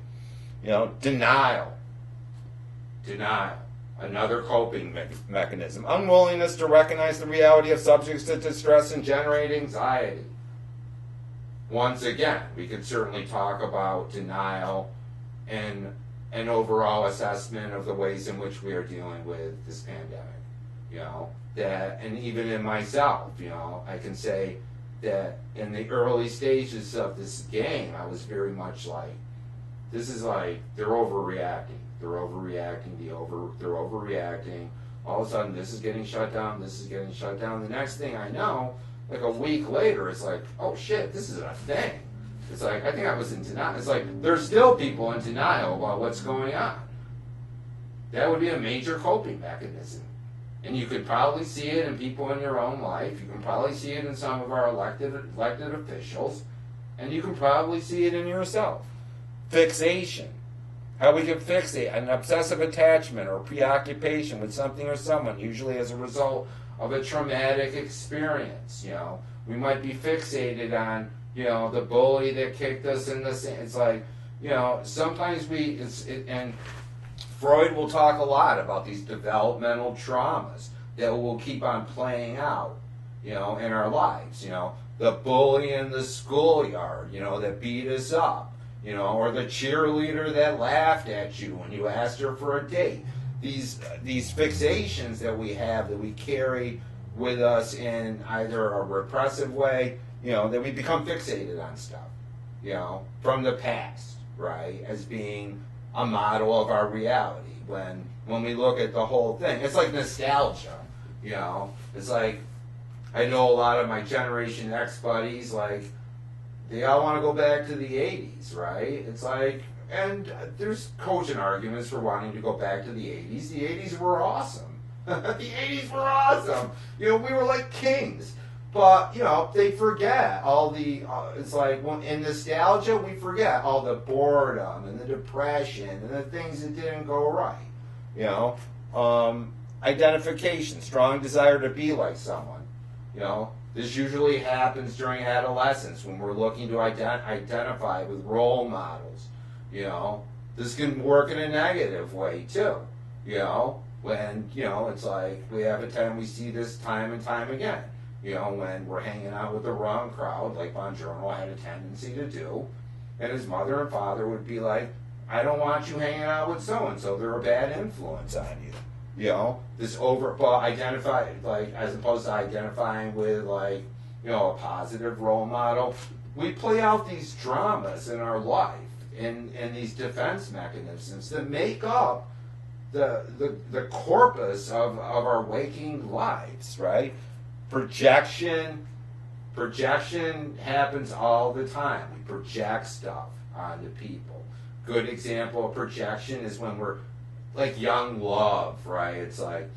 Denial. Another coping mechanism. Unwillingness to recognize the reality of subjects that distress and generate anxiety. Once again, we could certainly talk about denial and an overall assessment of the ways in which we are dealing with this pandemic. And even in myself, I can say that in the early stages of this game, I was very much like, this is like, they're overreacting. They're overreacting. All of a sudden, this is getting shut down. The next thing I know, like a week later, it's like, oh shit, this is a thing. It's like, I think I was in denial. It's like, there's still people in denial about what's going on. That would be a major coping mechanism. And you could probably see it in people in your own life. You can probably see it in some of our elected officials. And you can probably see it in yourself. Fixation. How we can fixate an obsessive attachment or preoccupation with something or someone, usually as a result of a traumatic experience. We might be fixated on You know, the bully that kicked us in the sand. It's like, you know, sometimes and Freud will talk a lot about these developmental traumas that will keep on playing out, you know, in our lives. You know, the bully in the schoolyard, you know, that beat us up, you know, or the cheerleader that laughed at you when you asked her for a date. These fixations that we have, that we carry with us in either a repressive way, you know, that we become fixated on stuff, you know, from the past, right, as being a model of our reality. When we look at the whole thing, it's like nostalgia, you know. It's like, I know a lot of my Generation X buddies, like, they all want to go back to the 80s, right? It's like, and there's cogent arguments for wanting to go back to the 80s. The 80s were awesome. The 80s were awesome. You know, we were like kings. But, you know, they forget all the, it's like, in nostalgia, we forget all the boredom and the depression and the things that didn't go right. You know, identification, strong desire to be like someone. You know, this usually happens during adolescence when we're looking to identify with role models. You know, this can work in a negative way, too. You know, when, you know, it's like, we see this time and time again. You know, when we're hanging out with the wrong crowd, like Bongiorno had a tendency to do, and his mother and father would be like, I don't want you hanging out with so-and-so, they're a bad influence on you. You know, like, as opposed to identifying with, like, you know, a positive role model. We play out these dramas in our life, and these defense mechanisms that make up the corpus of our waking lives, right? Projection happens all the time. We project stuff onto people. Good example of projection is when we're like young love, right? It's like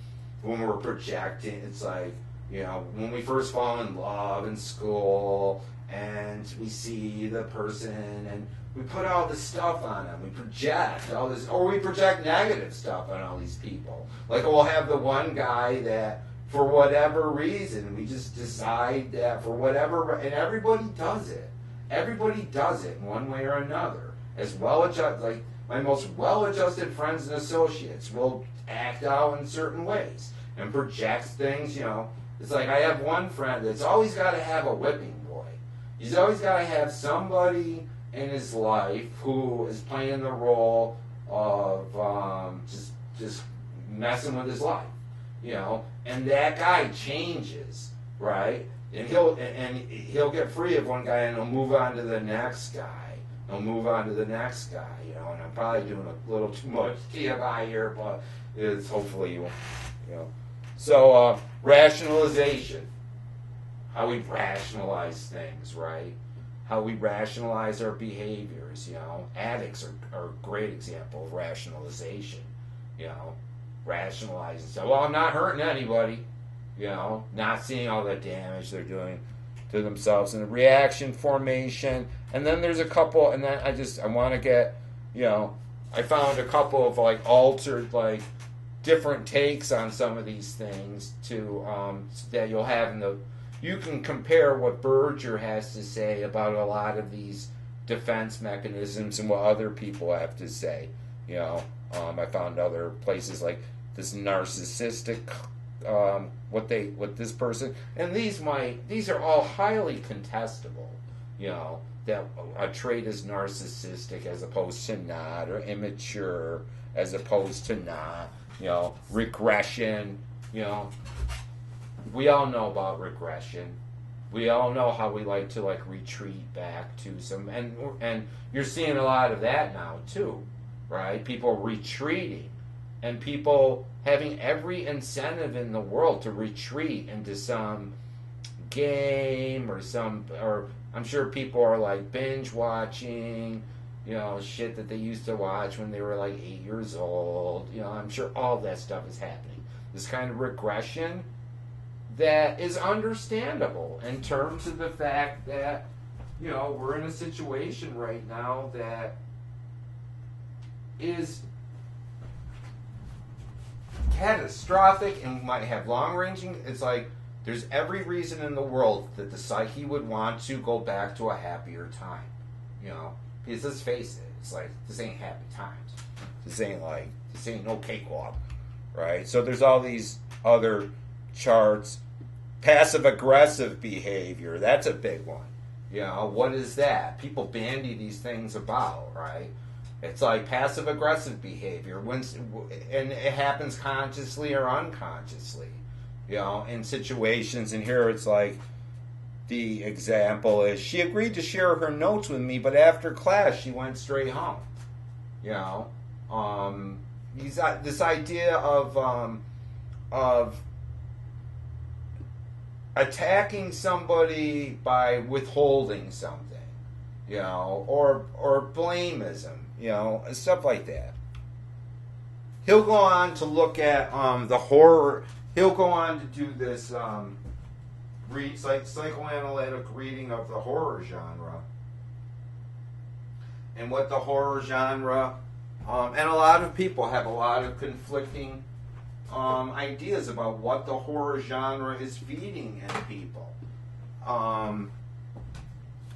when we're projecting, it's like, you know, when we first fall in love in school and we see the person and we put all this stuff on them. We project all this, or we project negative stuff on all these people. Like, we'll have the one guy that, for whatever reason, we just decide that for whatever, and everybody does it. Everybody does it in one way or another. As well-adjusted, like my most well-adjusted friends and associates will act out in certain ways and project things, you know. It's like I have one friend that's always got to have a whipping boy. He's always got to have somebody in his life who is playing the role of just messing with his life. You know, and that guy changes, right? And he'll get free of one guy, and he'll move on to the next guy. He'll move on to the next guy, you know. And I'm probably doing a little too much TMI here, but it's hopefully you know. So rationalization, how we rationalize things, right? How we rationalize our behaviors, you know. Addicts are a great example of rationalization, you know. Rationalizing stuff. Well, I'm not hurting anybody, you know, not seeing all the damage they're doing to themselves, and the reaction formation. And then there's a couple, and then I want to get, you know, I found a couple of like altered, like different takes on some of these things to that you'll have in the. You can compare what Berger has to say about a lot of these defense mechanisms and what other people have to say, you know. I found other places like this narcissistic, what this person, and these are all highly contestable, you know, that a trait is narcissistic as opposed to not, or immature as opposed to not, you know, regression, you know, we all know about regression. We all know how we like to like retreat back to some, and you're seeing a lot of that now too. Right? People retreating, and people having every incentive in the world to retreat into some game or I'm sure people are like binge watching, you know, shit that they used to watch when they were like 8 years old. You know, I'm sure all that stuff is happening. This kind of regression that is understandable in terms of the fact that, you know, we're in a situation right now that is catastrophic and might have long-ranging. It's like There's every reason in the world that the psyche would want to go back to a happier time. You know, because let's face it, it's like, this ain't happy times. This ain't no cakewalk, right? So there's all these other charts. Passive-aggressive behavior, that's a big one. You know, what is that? People bandy these things about, right? It's like passive-aggressive behavior, and it happens consciously or unconsciously, you know, in situations. And here it's like, the example is, she agreed to share her notes with me, but after class she went straight home. You know, this idea of attacking somebody by withholding something, you know, or blameism, you know, stuff like that. He'll go on to look at the horror. He'll go on to do this psychoanalytic reading of the horror genre and what the horror genre and a lot of people have a lot of conflicting ideas about what the horror genre is feeding in people.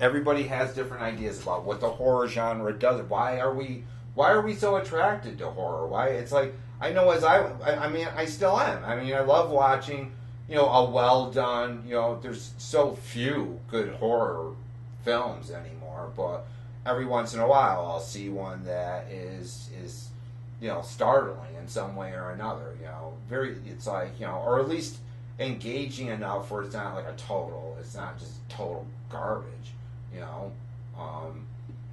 Everybody has different ideas about what the horror genre does. Why are we so attracted to horror? Why? It's like, I know I still am. I mean, I love watching, you know, a well done, you know, there's so few good horror films anymore, but every once in a while I'll see one that is you know, startling in some way or another, you know, it's like, you know, or at least engaging enough where it's not like it's not just total garbage, you know.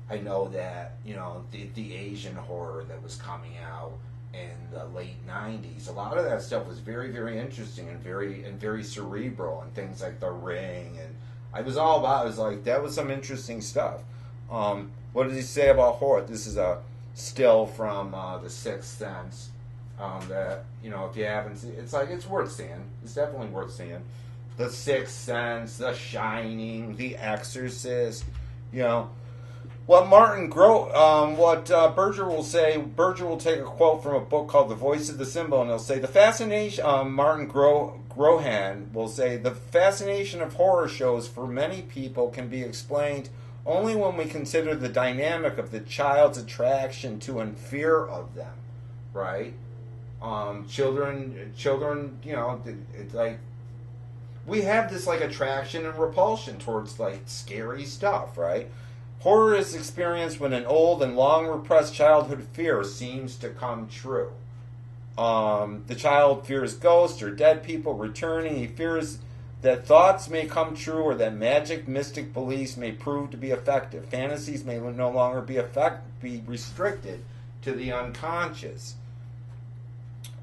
I know that, you know, the Asian horror that was coming out in the late 90s, a lot of that stuff was very, very interesting and very cerebral, and things like The Ring, and I was like, that was some interesting stuff. What does he say about horror? This is a still from The Sixth Sense, that, you know, if you haven't seen, it's like, it's worth seeing. It's definitely worth seeing. The Sixth Sense, The Shining, The Exorcist, you know. What Berger will say, Berger will take a quote from a book called The Voice of the Symbol, and he'll say, the fascination, Martin Grohan will say, the fascination of horror shows for many people can be explained only when we consider the dynamic of the child's attraction to and fear of them, right? Children, you know, it's like, we have this like attraction and repulsion towards like scary stuff, right? Horror is experienced when an old and long repressed childhood fear seems to come true. The child fears ghosts or dead people returning. He fears that thoughts may come true or that magic, mystic beliefs may prove to be effective. Fantasies may no longer be restricted to the unconscious,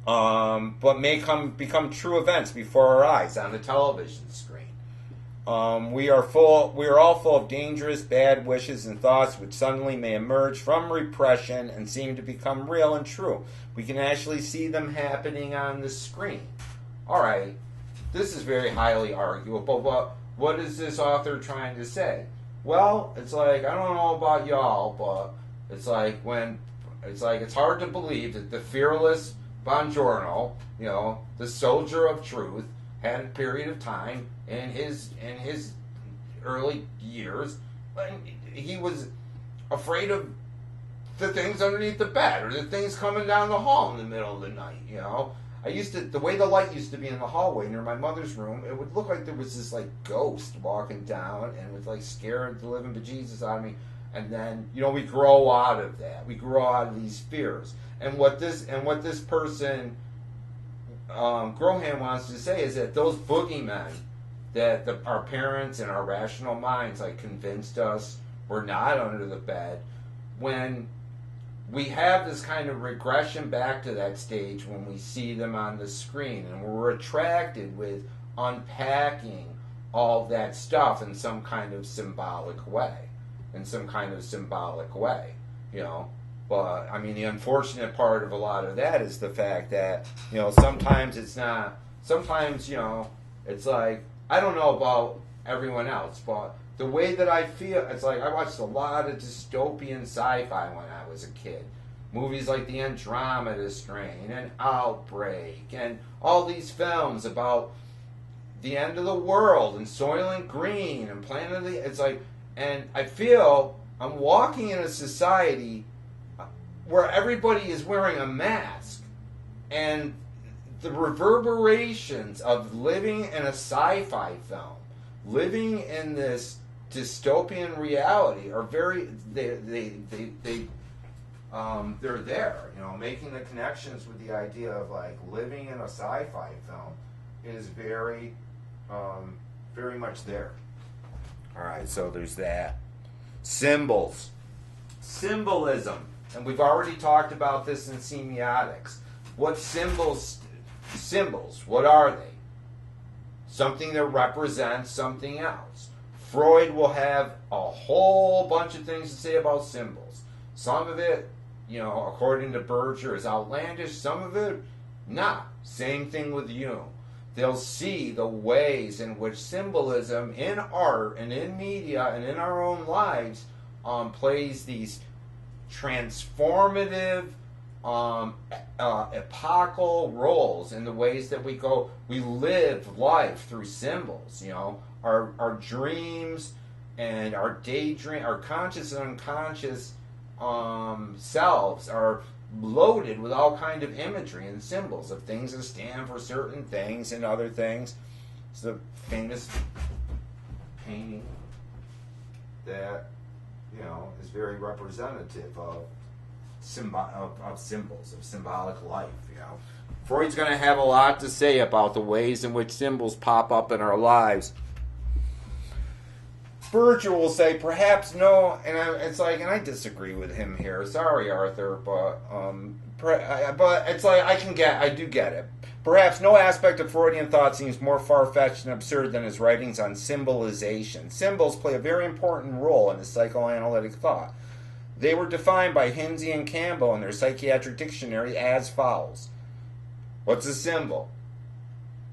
but may become true events before our eyes on the television screen. We are all full of dangerous, bad wishes and thoughts which suddenly may emerge from repression and seem to become real and true. We can actually see them happening on the screen. All right. This is very highly arguable, but what is this author trying to say? Well, it's like, I don't know about y'all, but it's like it's hard to believe that the fearless Buongiorno, you know, the soldier of truth, had a period of time in his early years when he was afraid of the things underneath the bed or the things coming down the hall in the middle of the night, you know. The way the light used to be in the hallway near my mother's room, it would look like there was this like ghost walking down and was like scared the living bejesus out of me. And then, you know, we grow out of that. We grow out of these fears. And what this person, Grohan, wants to say is that those boogeymen that our parents and our rational minds like convinced us were not under the bed, when we have this kind of regression back to that stage when we see them on the screen, and we're attracted with unpacking all that stuff in some kind of symbolic way. You know. But, I mean, the unfortunate part of a lot of that is the fact that, you know, sometimes, you know, it's like, I don't know about everyone else, but the way that I feel, it's like, I watched a lot of dystopian sci-fi when I was a kid. Movies like The Andromeda Strain and Outbreak and all these films about the end of the world and Soylent Green and Planet of the... It's like, and I feel I'm walking in a society where everybody is wearing a mask, and the reverberations of living in a sci-fi film, living in this dystopian reality are very... They're there, you know, making the connections with the idea of like living in a sci-fi film is very, very much there. All right, so there's that. Symbols, symbolism, and we've already talked about this in semiotics. What symbols? What are they? Something that represents something else. Freud will have a whole bunch of things to say about symbols. Some of it, you know, according to Berger, is outlandish. Some of it, not. Same thing with Jung. They'll see the ways in which symbolism in art and in media and in our own lives plays these transformative, epochal roles in the ways that we live life through symbols. You know, our dreams and our daydream, our conscious and unconscious selves are loaded with all kind of imagery and symbols of things that stand for certain things and other things. It's the famous painting that, you know, is very representative of symbols, of symbolic life. You know, Freud's going to have a lot to say about the ways in which symbols pop up in our lives. Berger will say, perhaps no, and it's like, and I disagree with him here. Sorry, Arthur, but it's like I do get it. Perhaps no aspect of Freudian thought seems more far-fetched and absurd than his writings on symbolization. Symbols play a very important role in his psychoanalytic thought. They were defined by Hinsey and Campbell in their psychiatric dictionary as follows. What's a symbol?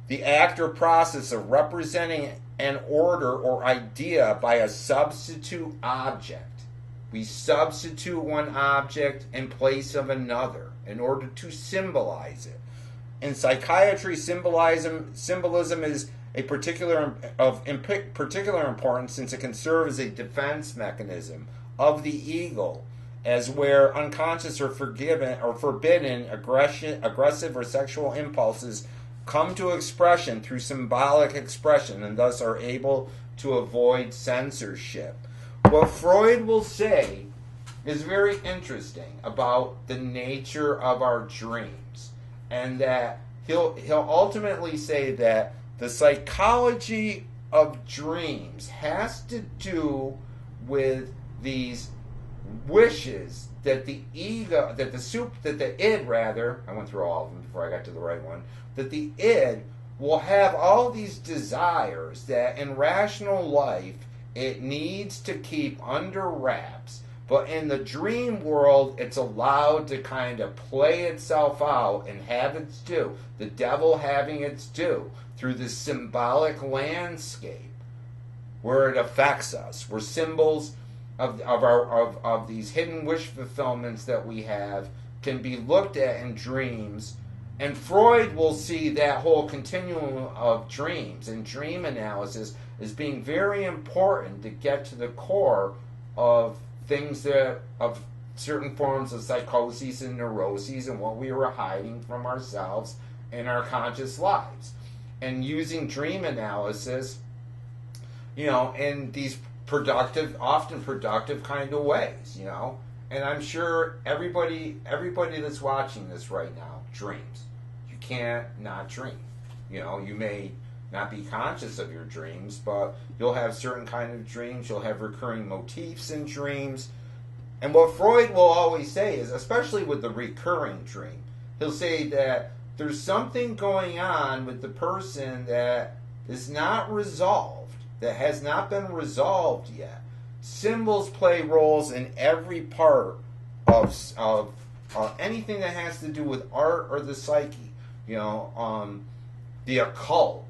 The act or process of representing an order or idea by a substitute object. We substitute one object in place of another in order to symbolize it. In psychiatry, symbolism is a particular importance since it can serve as a defense mechanism of the ego, as where unconscious or forbidden aggressive or sexual impulses come to expression through symbolic expression and thus are able to avoid censorship. What Freud will say is very interesting about the nature of our dreams, and that he'll ultimately say that the psychology of dreams has to do with these wishes that the ego, that the id rather, I went through all of them before I got to the right one, that the id will have all these desires that in rational life it needs to keep under wraps, but in the dream world it's allowed to kind of play itself out and have its due, the devil having its due through this symbolic landscape where it affects us, where symbols of these hidden wish fulfillments that we have can be looked at in dreams. And Freud will see that whole continuum of dreams and dream analysis as being very important to get to the core of things of certain forms of psychoses and neuroses and what we were hiding from ourselves in our conscious lives. And using dream analysis, you know, in these often productive kind of ways, you know. And I'm sure everybody that's watching this right now dreams. You can't not dream. You know, you may not be conscious of your dreams, but you'll have certain kind of dreams. You'll have recurring motifs in dreams. And what Freud will always say is, especially with the recurring dream, he'll say that there's something going on with the person that is not resolved, that has not been resolved yet. Symbols play roles in every part of anything that has to do with art or the psyche. You know, the occult,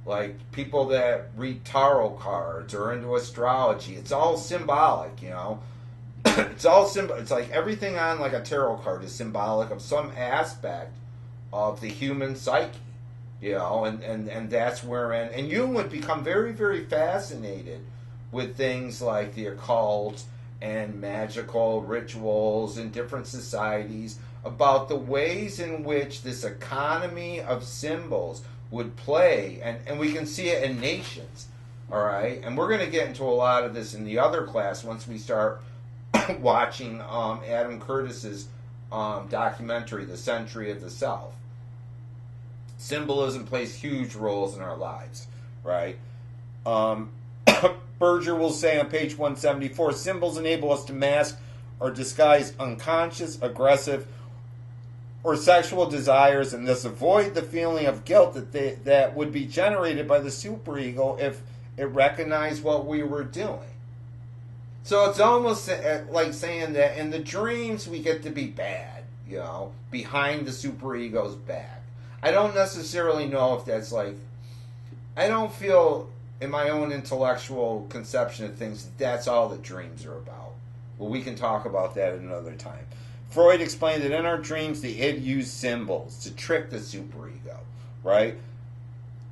like people that read tarot cards or into astrology. It's all symbolic, you know. It's all It's like everything on like a tarot card is symbolic of some aspect of the human psyche. You know, and that's where, and Jung would become very, very fascinated with things like the occult and magical rituals in different societies, about the ways in which this economy of symbols would play, and we can see it in nations, all right? And we're going to get into a lot of this in the other class once we start watching Adam Curtis's documentary, The Century of the Self. Symbolism plays huge roles in our lives, right? Berger will say on page 174, symbols enable us to mask or disguise unconscious, aggressive, or sexual desires, and thus avoid the feeling of guilt that would be generated by the superego if it recognized what we were doing. So it's almost like saying that in the dreams we get to be bad, you know, behind the superego's back. I don't necessarily know if that's like, I don't feel in my own intellectual conception of things that's all that dreams are about. Well, we can talk about that at another time. Freud explained that in our dreams, the id used symbols to trick the superego, right?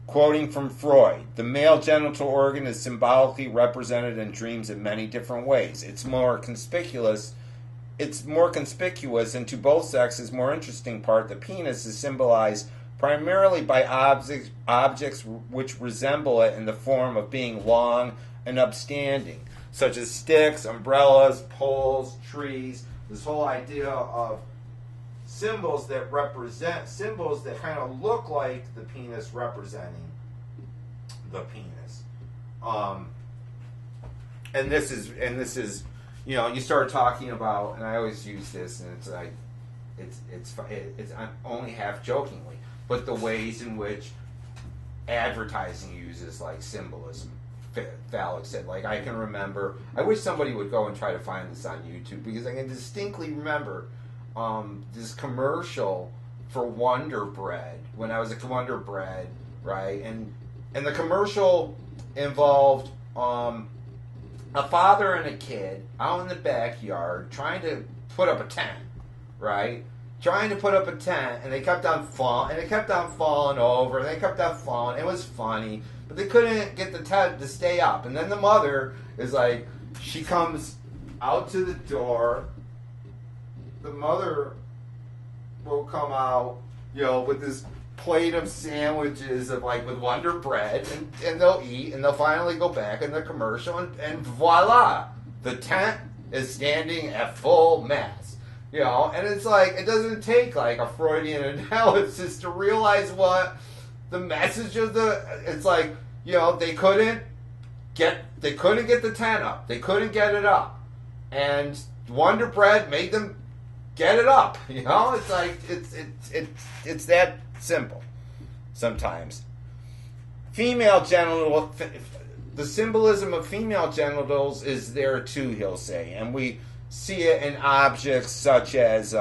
Quoting from Freud, the male genital organ is symbolically represented in dreams in many different ways. It's more conspicuous, and to both sexes, more interesting part, the penis is symbolized primarily by objects which resemble it in the form of being long and upstanding, such as sticks, umbrellas, poles, trees. This whole idea of symbols that kind of look like the penis representing the penis. And this is, you know, you start talking about, and I always use this, and it's like, it's only half jokingly, but the ways in which advertising uses like symbolism. Phallic said, like, I can remember, I wish somebody would go and try to find this on YouTube, because I can distinctly remember this commercial for Wonder Bread when I was at Wonder Bread, right? And the commercial involved a father and a kid out in the backyard trying to put up a tent, right? Trying to put up a tent, and they kept on falling, and it kept on falling over, and they kept on falling. It was funny, but they couldn't get the tent to stay up. And then the mother is like, she comes out to the door. The mother will come out, you know, with this plate of sandwiches of like with Wonder Bread, and they'll eat, and they'll finally go back in the commercial, and voila, the tent is standing at full mast. You know, and it's like, it doesn't take like a Freudian analysis to realize what the message of it's like, you know, they couldn't get the tent up. They couldn't get it up. And Wonder Bread made them get it up. You know, it's like, it's that simple sometimes. Female genital, the symbolism of female genitals is there too, he'll say. And we see it in objects such as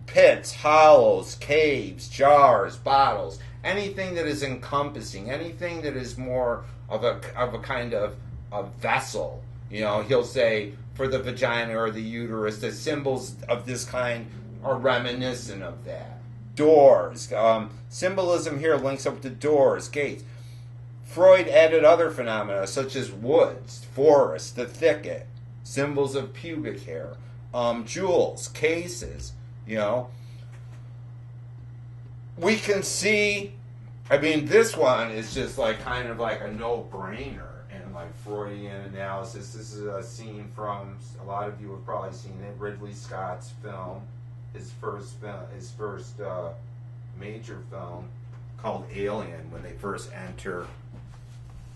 pits, hollows, caves, jars, bottles, anything that is encompassing, anything that is more of a kind of a vessel. You know, he'll say for the vagina or the uterus, the symbols of this kind are reminiscent of that. Doors, symbolism here links up to doors, gates. Freud added other phenomena such as woods, forests, the thicket, symbols of pubic hair, jewels, cases, you know. We can see, I mean, this one is just like kind of like a no-brainer in like Freudian analysis. This is a scene from, a lot of you have probably seen it, Ridley Scott's film, his first major film called Alien, when they first enter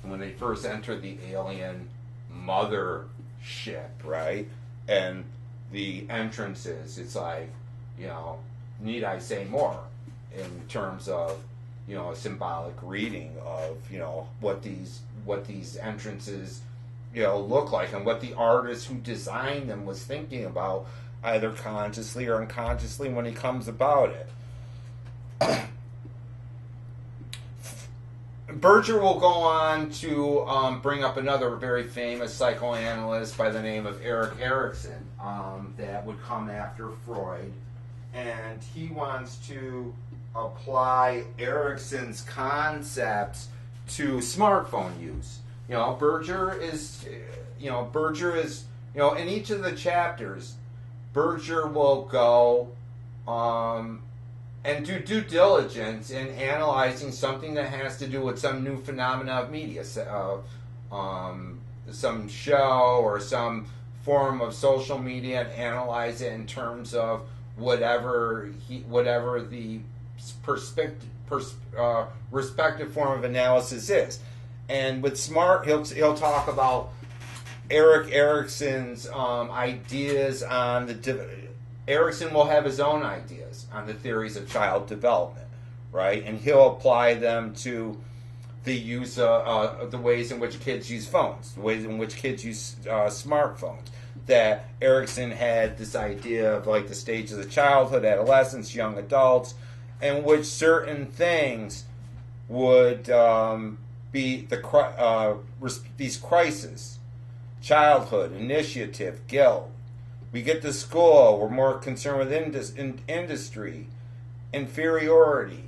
the alien mother ship, right? And the entrances, it's like, you know, need I say more in terms of, you know, a symbolic reading of, you know, what these entrances, you know, look like, and what the artist who designed them was thinking about, either consciously or unconsciously, when he comes about it. Berger will go on to bring up another very famous psychoanalyst by the name of Erik Erikson that would come after Freud. and he wants to apply Erickson's concepts to smartphone use. Berger is in each of the chapters, Berger will go and do due diligence in analyzing something that has to do with some new phenomena of media, some show or some form of social media, and analyze it in terms of whatever the respective form of analysis is. And with Smart, he'll talk about Erickson's ideas on Erikson will have his own ideas on the theories of child development, right? And he'll apply them to the use of the ways in which kids use phones, the ways in which kids use smartphones. That Erikson had this idea of like the stages of childhood, adolescence, young adults, in which certain things would be these crises: childhood, initiative, guilt. We get to school, we're more concerned with industry, inferiority.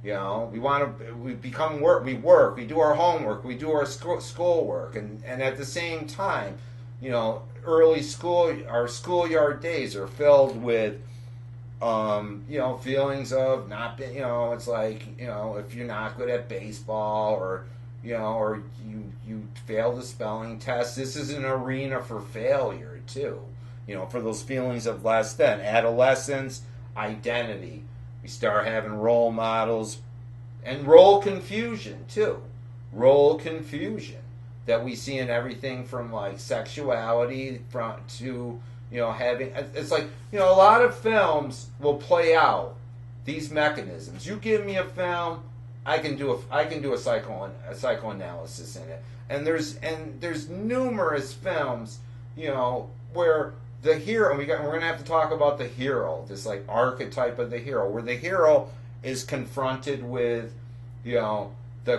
We work, we do our homework, we do our schoolwork, and at the same time, our schoolyard days are filled with, feelings of not being, it's like, if you're not good at baseball or you fail the spelling test, this is an arena for failure too. For those feelings of less than. Adolescence, identity. We start having role models and role confusion too. Role confusion that we see in everything from like sexuality to having. It's like a lot of films will play out these mechanisms. You give me a film, I can do a psychoanalysis in it. And there's numerous films where the hero, and we're going to have to talk about the hero, this like archetype of the hero, where the hero is confronted with, the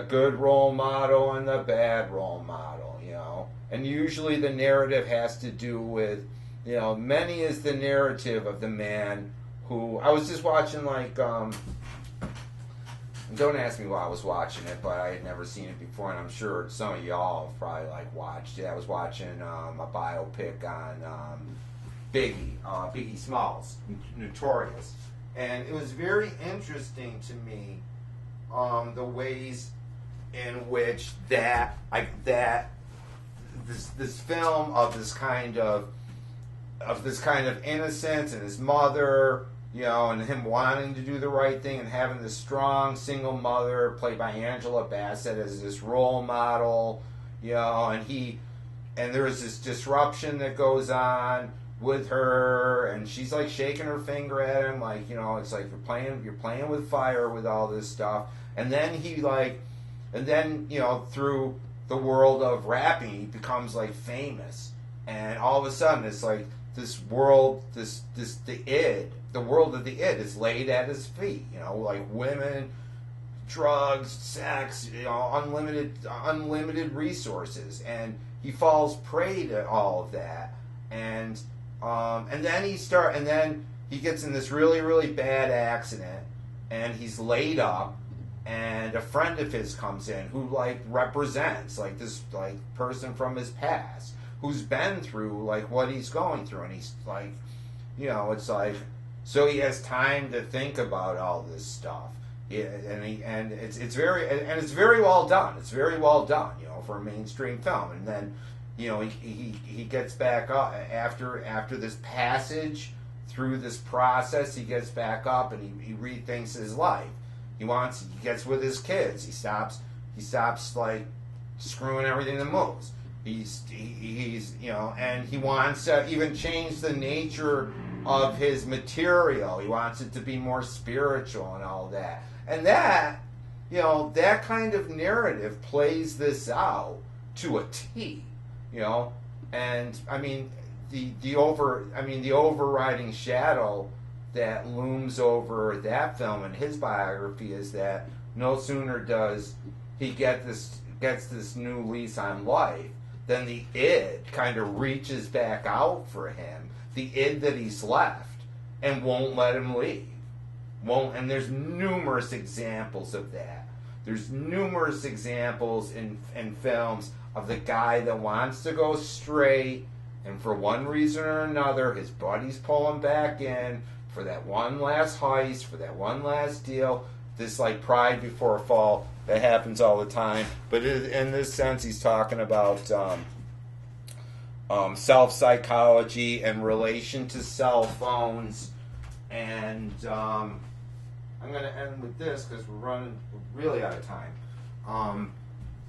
good role model and the bad role model, and usually the narrative has to do with, many is the narrative of the man who, I was just watching like, don't ask me why I was watching it, but I had never seen it before, and I'm sure some of y'all have probably like watched it. I was watching a biopic on Biggie Smalls, Notorious, and it was very interesting to me the ways in which this film of this kind of innocence and his mother, and him wanting to do the right thing and having this strong single mother played by Angela Bassett as this role model, and there is this disruption that goes on with her, and she's like shaking her finger at him, like, it's like you're playing with fire with all this stuff. And then through the world of rapping, he becomes like famous, and all of a sudden it's like this world, the world of the id is laid at his feet, like women, drugs, sex, unlimited resources, and he falls prey to all of that, and then he gets in this really, really bad accident, and he's laid up, and a friend of his comes in who like represents like this like person from his past who's been through like what he's going through, and he's like, it's like, so he has time to think about all this stuff. It's very well done. It's very well done, for a mainstream film. And then, he gets back up after this passage through this process. He gets back up and he rethinks his life. He gets with his kids. He stops like screwing everything that moves. He's and he wants to even change the nature of his material. He wants it to be more spiritual and all that. And that, that kind of narrative plays this out to a T, and I mean the overriding shadow that looms over that film and his biography is that no sooner does he gets this new lease on life than the id kind of reaches back out for him, the id that he's left, and won't let him leave. And there's numerous examples of that. There's numerous examples in films of the guy that wants to go straight, and for one reason or another, his buddies pull him back in for that one last heist, for that one last deal. This like pride before a fall that happens all the time. But in this sense, he's talking about self-psychology in relation to cell phones. And I'm going to end with this because we're really out of time.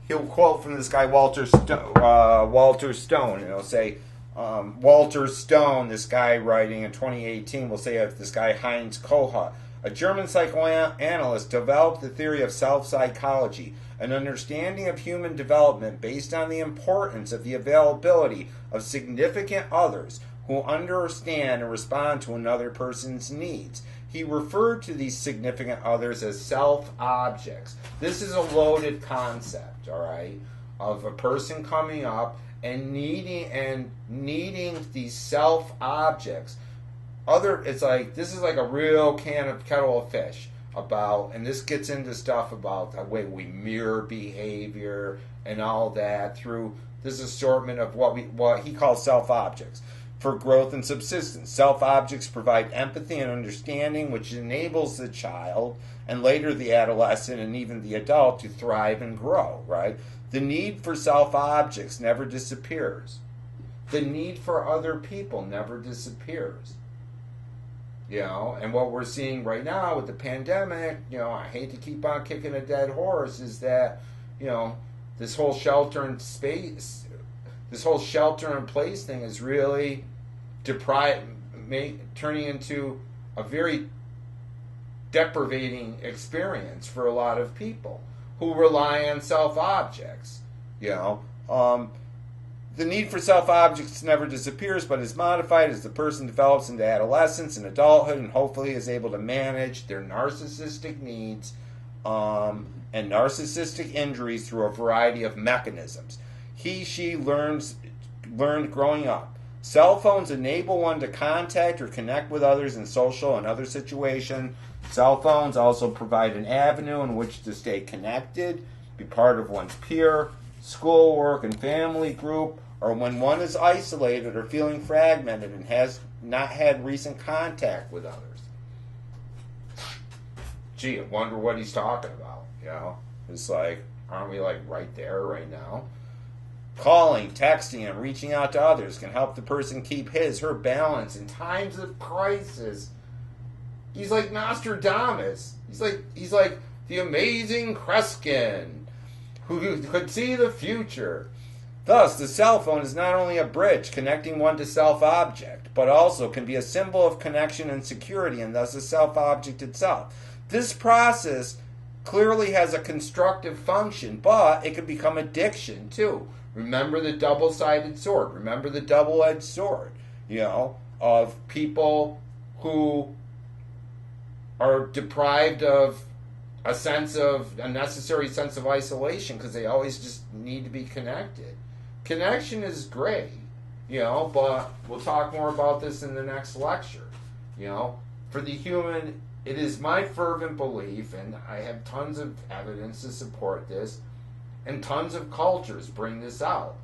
He'll quote from this guy Walter Stone, and he'll say, Walter Stone, this guy writing in 2018, will say of this guy Heinz Kohut, a German psychoanalyst, developed the theory of self-psychology, an understanding of human development based on the importance of the availability of significant others who understand and respond to another person's needs. He referred to these significant others as self-objects. This is a loaded concept, all right, of a person coming up and needing these self-objects. It's like, this is like a real kettle of fish about, and this gets into stuff about the way we mirror behavior and all that through this assortment of what he calls self-objects. For growth and subsistence, self-objects provide empathy and understanding, which enables the child and later the adolescent and even the adult to thrive and grow, right? The need for self-objects never disappears. The need for other people never disappears. You know, and what we're seeing right now with the pandemic, you know, I hate to keep on kicking a dead horse, is that, you know, this whole shelter in place thing is really turning into a very deprivating experience for a lot of people who rely on self-objects. You know, the need for self-objects never disappears, but is modified as the person develops into adolescence and adulthood, and hopefully is able to manage their narcissistic needs and narcissistic injuries through a variety of mechanisms. She learned growing up. Cell phones enable one to contact or connect with others in social and other situations. Cell phones also provide an avenue in which to stay connected, be part of one's peer, schoolwork, and family group, or when one is isolated or feeling fragmented and has not had recent contact with others. Gee, I wonder what he's talking about, you know? It's like, aren't we like right there right now? Calling, texting, and reaching out to others can help the person keep her balance in times of crisis. He's like Nostradamus. He's like the amazing Kreskin who could see the future. Thus, the cell phone is not only a bridge connecting one to self-object, but also can be a symbol of connection and security, and thus a self-object itself. This process clearly has a constructive function, but it can become addiction too. Remember the double-sided sword. Remember the double-edged sword, you know, of people who are deprived of a necessary sense of isolation because they always just need to be connected. Connection is great, you know, but we'll talk more about this in the next lecture. You know, for the human, it is my fervent belief, and I have tons of evidence to support this, and tons of cultures bring this out.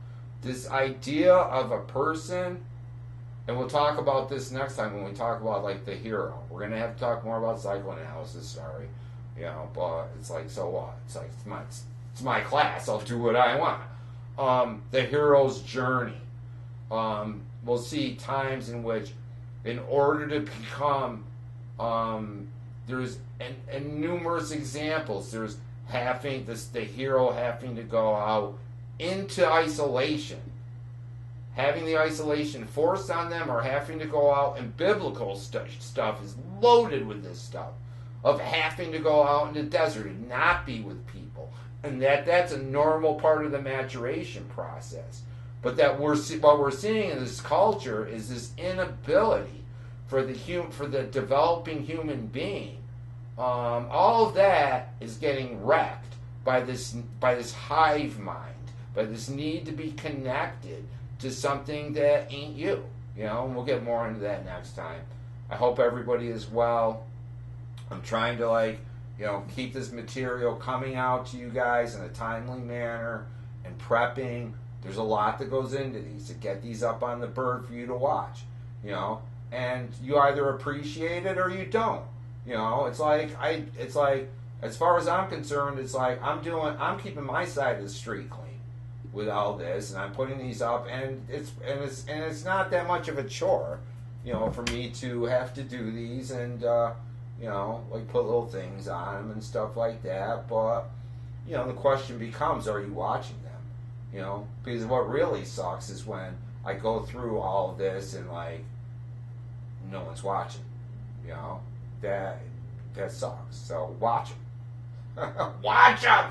This idea of a person, and we'll talk about this next time when we talk about like the hero. We're going to have to talk more about psychoanalysis, sorry. You know, but it's like, so what? It's like, it's my class. I'll do what I want. The hero's journey. We'll see times in which, in order to become, there's and numerous examples. There's the hero having to go out into isolation, having the isolation forced on them, or having to go out, and biblical stuff is loaded with this stuff of having to go out in the desert and not be with people, and that's a normal part of the maturation process. But that what we're seeing in this culture is this inability for the developing human being. All of that is getting wrecked by this hive mind, by this need to be connected to something that ain't you. You know, and we'll get more into that next time. I hope everybody is well. I'm trying to, like, you know, keep this material coming out to you guys in a timely manner and prepping. There's a lot that goes into these to get these up on the bird for you to watch, you know, and you either appreciate it or you don't. You know, it's like as far as I'm concerned, it's like I'm keeping my side of the street clean with all this, and I'm putting these up, and it's not that much of a chore, you know, for me to have to do these and you know, like put little things on them and stuff like that. But you know, the question becomes, are you watching them? You know, because what really sucks is when I go through all of this and like no one's watching. You know, that sucks. So watch them. Watch them.